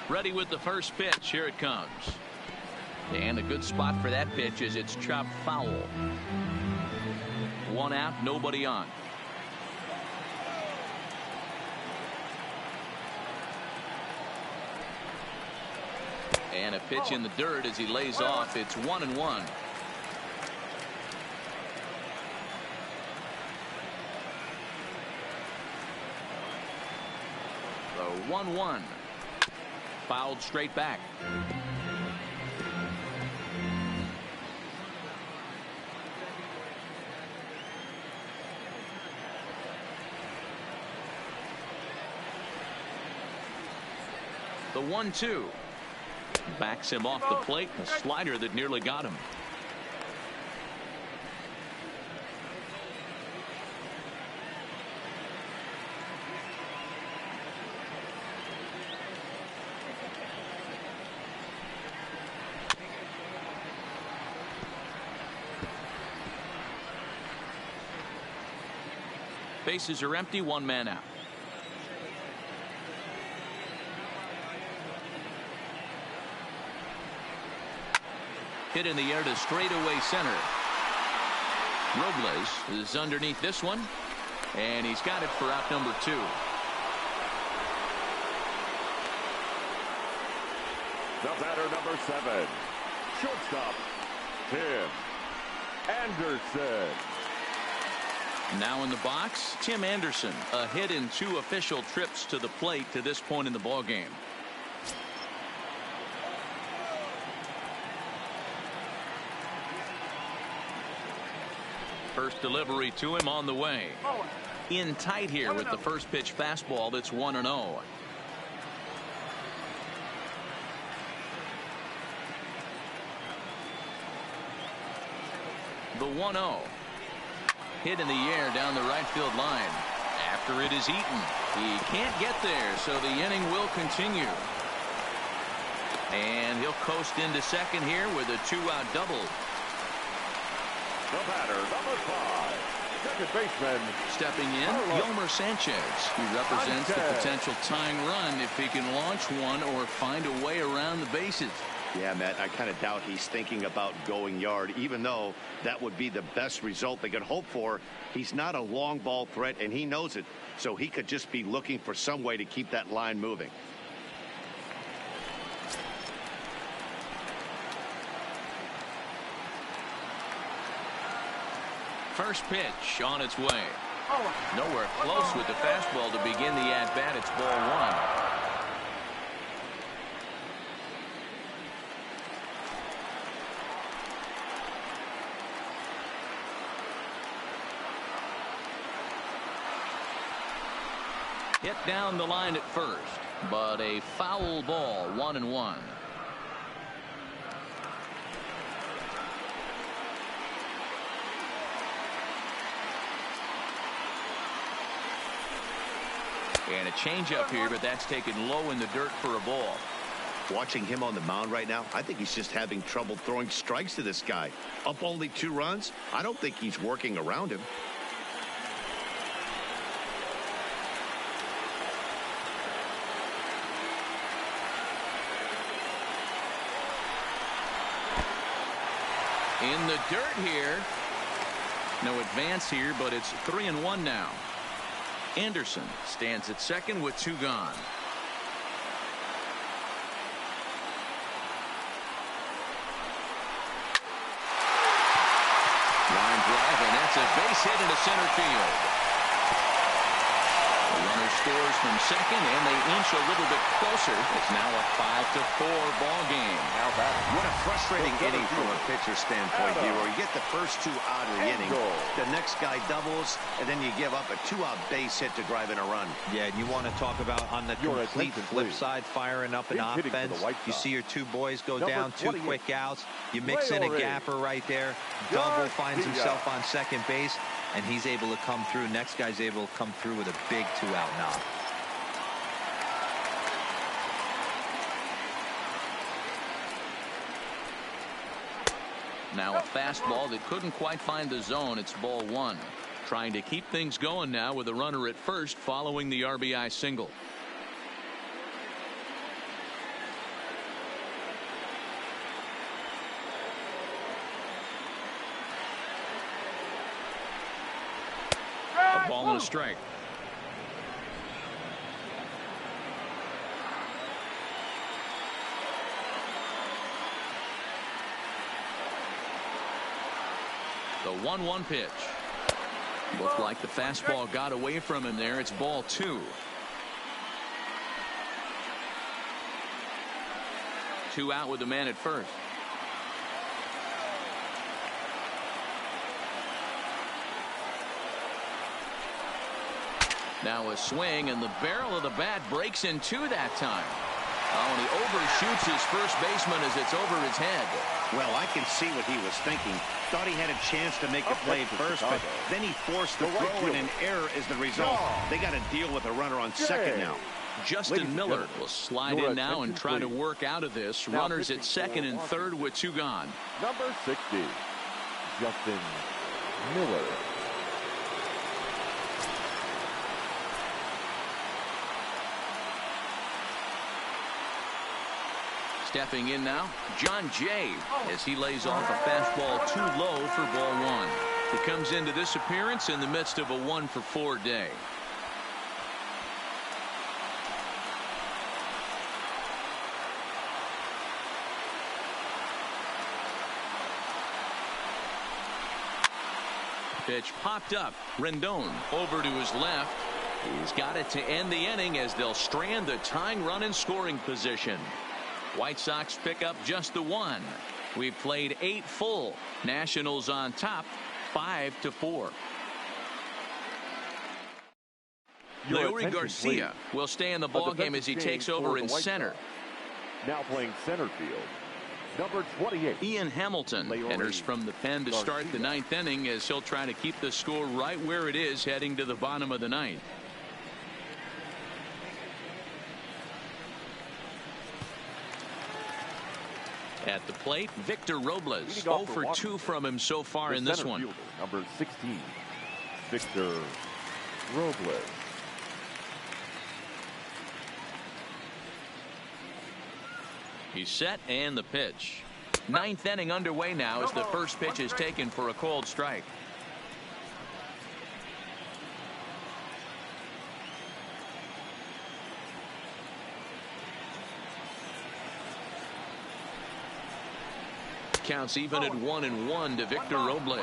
Ready with the first pitch. Here it comes. And a good spot for that pitch is it's chopped foul. 1 out, nobody on. And a pitch in the dirt as he lays off. It's 1-1. The 1-1. Fouled straight back. The 1-2 backs him off the plate. A slider that nearly got him. Bases are empty. 1 man out. Hit in the air to straightaway center. Robles is underneath this one, and he's got it for out number 2. The batter, number 7, shortstop, Tim Anderson. Now in the box, Tim Anderson. A hit in 2 official trips to the plate to this point in the ballgame. First delivery to him on the way. In tight here with the first pitch fastball that's 1-0. The 1-0. Hit in the air down the right field line. After it is eaten. He can't get there, so the inning will continue. And he'll coast into second here with a 2-out double. The batter, number 5, second baseman. Stepping in, Yolmer Sanchez. He represents the potential tying run if he can launch one or find a way around the bases. Yeah, Matt, I kind of doubt he's thinking about going yard, even though that would be the best result they could hope for. He's not a long ball threat, and he knows it, so he could just be looking for some way to keep that line moving. First pitch on its way. Nowhere close with the fastball to begin the at-bat. It's ball 1. Hit down the line at first, but a foul ball. 1-1. And a changeup here, but that's taken low in the dirt for a ball. Watching him on the mound right now, I think he's just having trouble throwing strikes to this guy. Up only 2 runs. I don't think he's working around him. In the dirt here. No advance here, but it's 3-1 now. Anderson stands at second with 2 gone. Line drive, and that's a base hit into center field. The runner scores from second, and they inch a little bit closer. It's now a 5-4 ball game. Now back. What a frustrating inning from a pitcher standpoint here, where you get the first 2 out of the inning. The next guy doubles, and then you give up a 2-out base hit to drive in a run. Yeah, and you want to talk about on the complete flip side, firing up an offense. You see your 2 boys go down, 2 quick outs. You mix in a gapper right there. Double finds himself on second base, and he's able to come through. Next guy's able to come through with a big 2-out knock. Now a fastball that couldn't quite find the zone. It's ball 1. Trying to keep things going now with a runner at first following the RBI single. A ball and a strike. The 1-1 pitch. Looked like the fastball got away from him there. It's ball 2. 2 out with the man at first. Now a swing, and the barrel of the bat breaks in 2 that time. Oh, and he overshoots his first baseman as it's over his head. Well, I can see what he was thinking. Thought he had a chance to make a play first, but then he forced the throw, and an error is the result. They got to deal with a runner on second now. Justin Miller will slide in now and try to work out of this. Runners at second and third with 2 gone. Number 60, Justin Miller. Stepping in now, John Jay, as he lays off a fastball too low for ball 1. He comes into this appearance in the midst of a 1-for-4 day. Pitch popped up. Rendon over to his left. He's got it to end the inning as they'll strand the tying run in scoring position. White Sox pick up just the 1. We've played 8 full. Nationals on top, 5-4. Leury Garcia will stay in the ballgame as he takes over in center. Now playing center field, number 28. Ian Hamilton enters from the pen to start the 9th inning as he'll try to keep the score right where it is heading to the bottom of the 9th. At the plate, Victor Robles. 0 for 2 from him so far in this one. Fielder, number 16, Victor Robles. He's set, and the pitch. 9th inning underway now as the first pitch is taken for a called strike. Counts even at 1-1 to Victor Robles.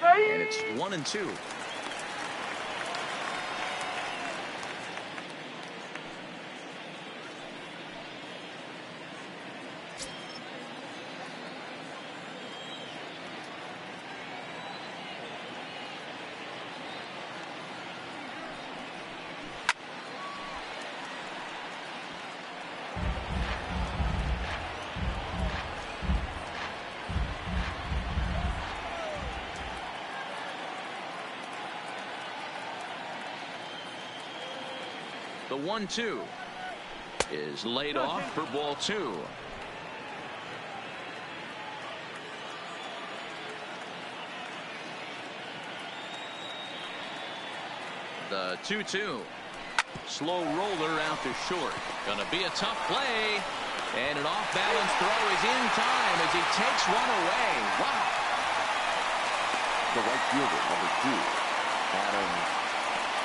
And it's 1-2. The 1-2 is laid off for ball 2. The 2-2. Slow roller out to short. Gonna be a tough play. And an off-balance throw is in time as he takes one away. Wow. The right fielder, number 2, Adam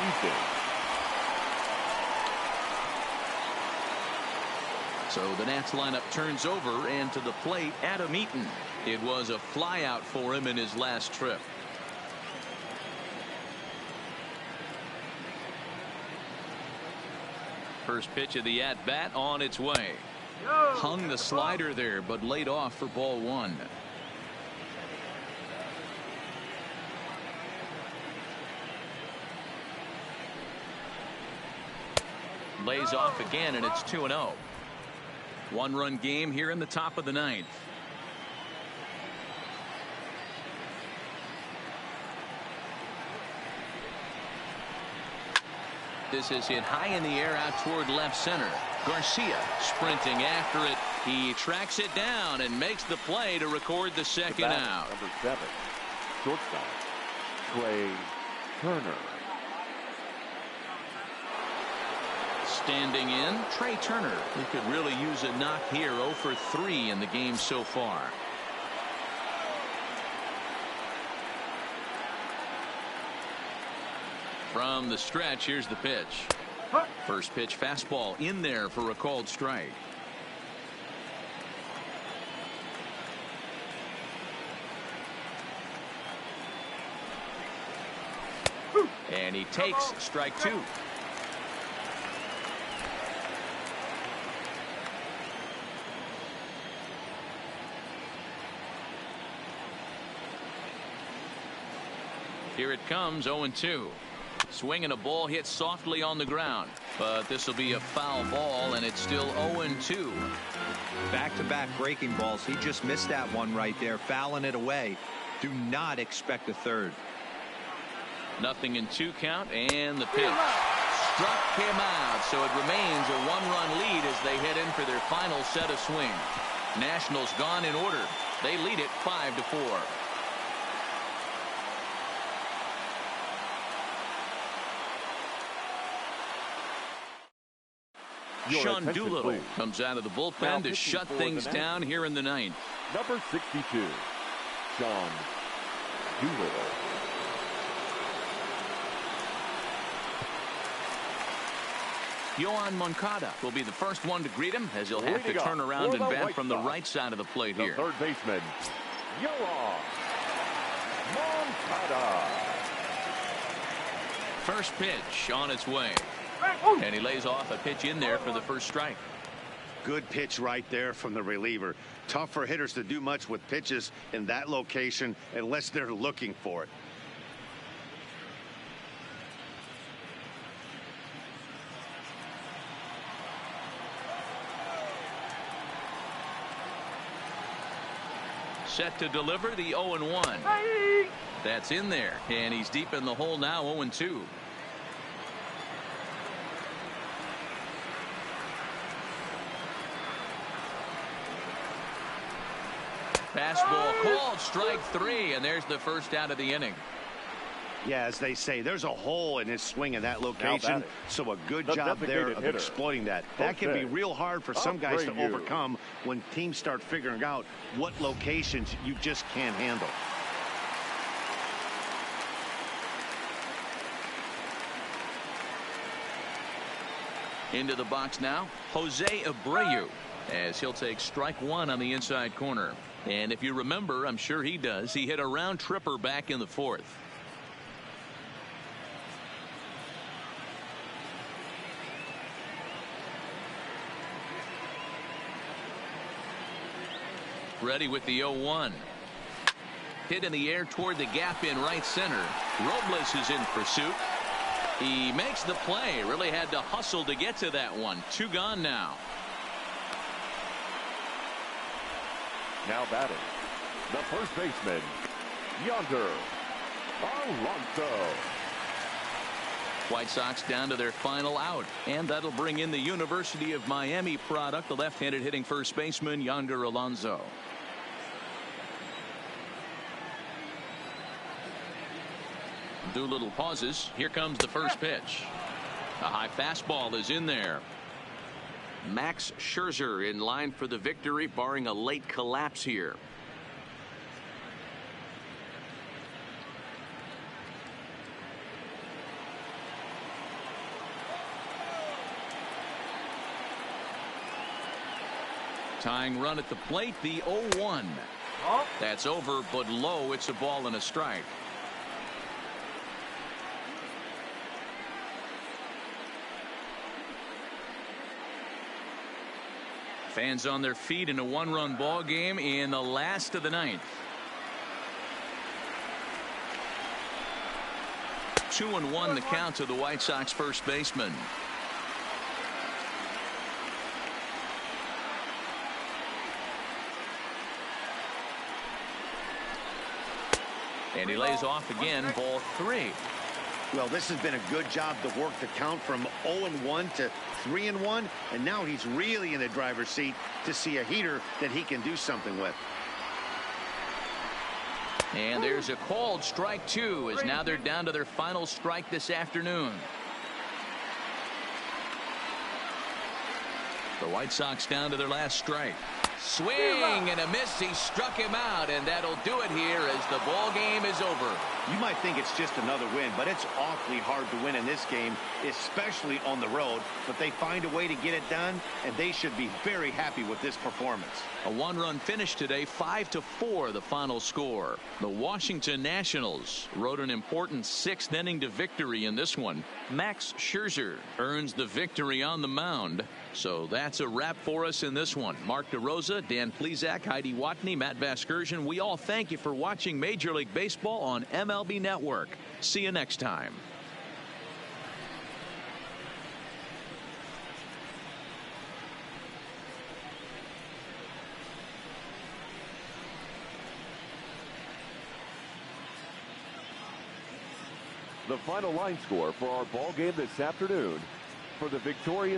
Eaton. So the Nats lineup turns over, and to the plate, Adam Eaton. It was a flyout for him in his last trip. First pitch of the at-bat on its way. Hung the slider there, but laid off for ball 1. Lays off again, and it's 2-0. One-run game here in the top of the 9th. This is hit high in the air out toward left center. Garcia sprinting after it. He tracks it down and makes the play to record the second out. Number 7, shortstop, Trey Turner. Standing in, Trey Turner. He could really use a knock here. 0 for 3 in the game so far. From the stretch, here's the pitch. First pitch fastball in there for a called strike. And he takes strike 2. Here it comes, 0-2. Swinging a ball hit softly on the ground, but this will be a foul ball, and it's still 0-2. Back-to-back breaking balls. He just missed that one right there, fouling it away. Do not expect a third. 0-2 count, and the pitch struck him out, so it remains a 1-run lead as they head in for their final set of swings. Nationals gone in order. They lead it 5-4. Sean Doolittle comes out of the bullpen to shut things down here in the 9th. Number 62, Sean Doolittle. Yohan Moncada will be the first one to greet him, as he'll have to turn around and bat from the right side of the plate here. The third baseman, Yohan Moncada. First pitch on its way. And he lays off a pitch in there for the first strike. Good pitch right there from the reliever. Tough for hitters to do much with pitches in that location unless they're looking for it. Set to deliver the 0-1. That's in there, and he's deep in the hole now, 0-2. Fastball called, strike 3, and there's the first out of the inning. Yeah, as they say, there's a hole in his swing in that location, so a good job there of exploiting that. That can be real hard for some guys to overcome when teams start figuring out what locations you just can't handle. Into the box now, Jose Abreu, as he'll take strike 1 on the inside corner. And if you remember, I'm sure he does, he hit a round tripper back in the 4th. Ready with the 0-1. Hit in the air toward the gap in right center. Robles is in pursuit. He makes the play. Really had to hustle to get to that one. 2 gone now. Now batting, the first baseman, Yonder Alonso. White Sox down to their final out, and that'll bring in the University of Miami product, the left-handed hitting first baseman Yonder Alonso. Doolittle pauses. Here comes the first pitch. A high fastball is in there. Max Scherzer in line for the victory, barring a late collapse here. Tying run at the plate, the 0-1. That's over, but low. It's a ball and a strike. Fans on their feet in a one-run ball game in the last of the ninth. 2-1 the count to the White Sox first baseman. And he lays off again, ball 3. Well, this has been a good job to work the count from 0-1 to 3-1, and now he's really in the driver's seat to see a heater that he can do something with. And there's a called strike 2, as now they're down to their final strike this afternoon. The White Sox down to their last strike. Swing and a miss. He struck him out, and that'll do it here as the ball game is over. You might think it's just another win, but it's awfully hard to win in this game, especially on the road. But they find a way to get it done, and they should be very happy with this performance. A one-run finish today, 5-4 the final score. The Washington Nationals rode an important 6th inning to victory in this one. Max Scherzer earns the victory on the mound. So that's a wrap for us in this one. Mark DeRosa, Dan Plesac, Heidi Watney, Matt Vasgersian. We all thank you for watching Major League Baseball on MLB Network. See you next time. The final line score for our ball game this afternoon. For the Victoria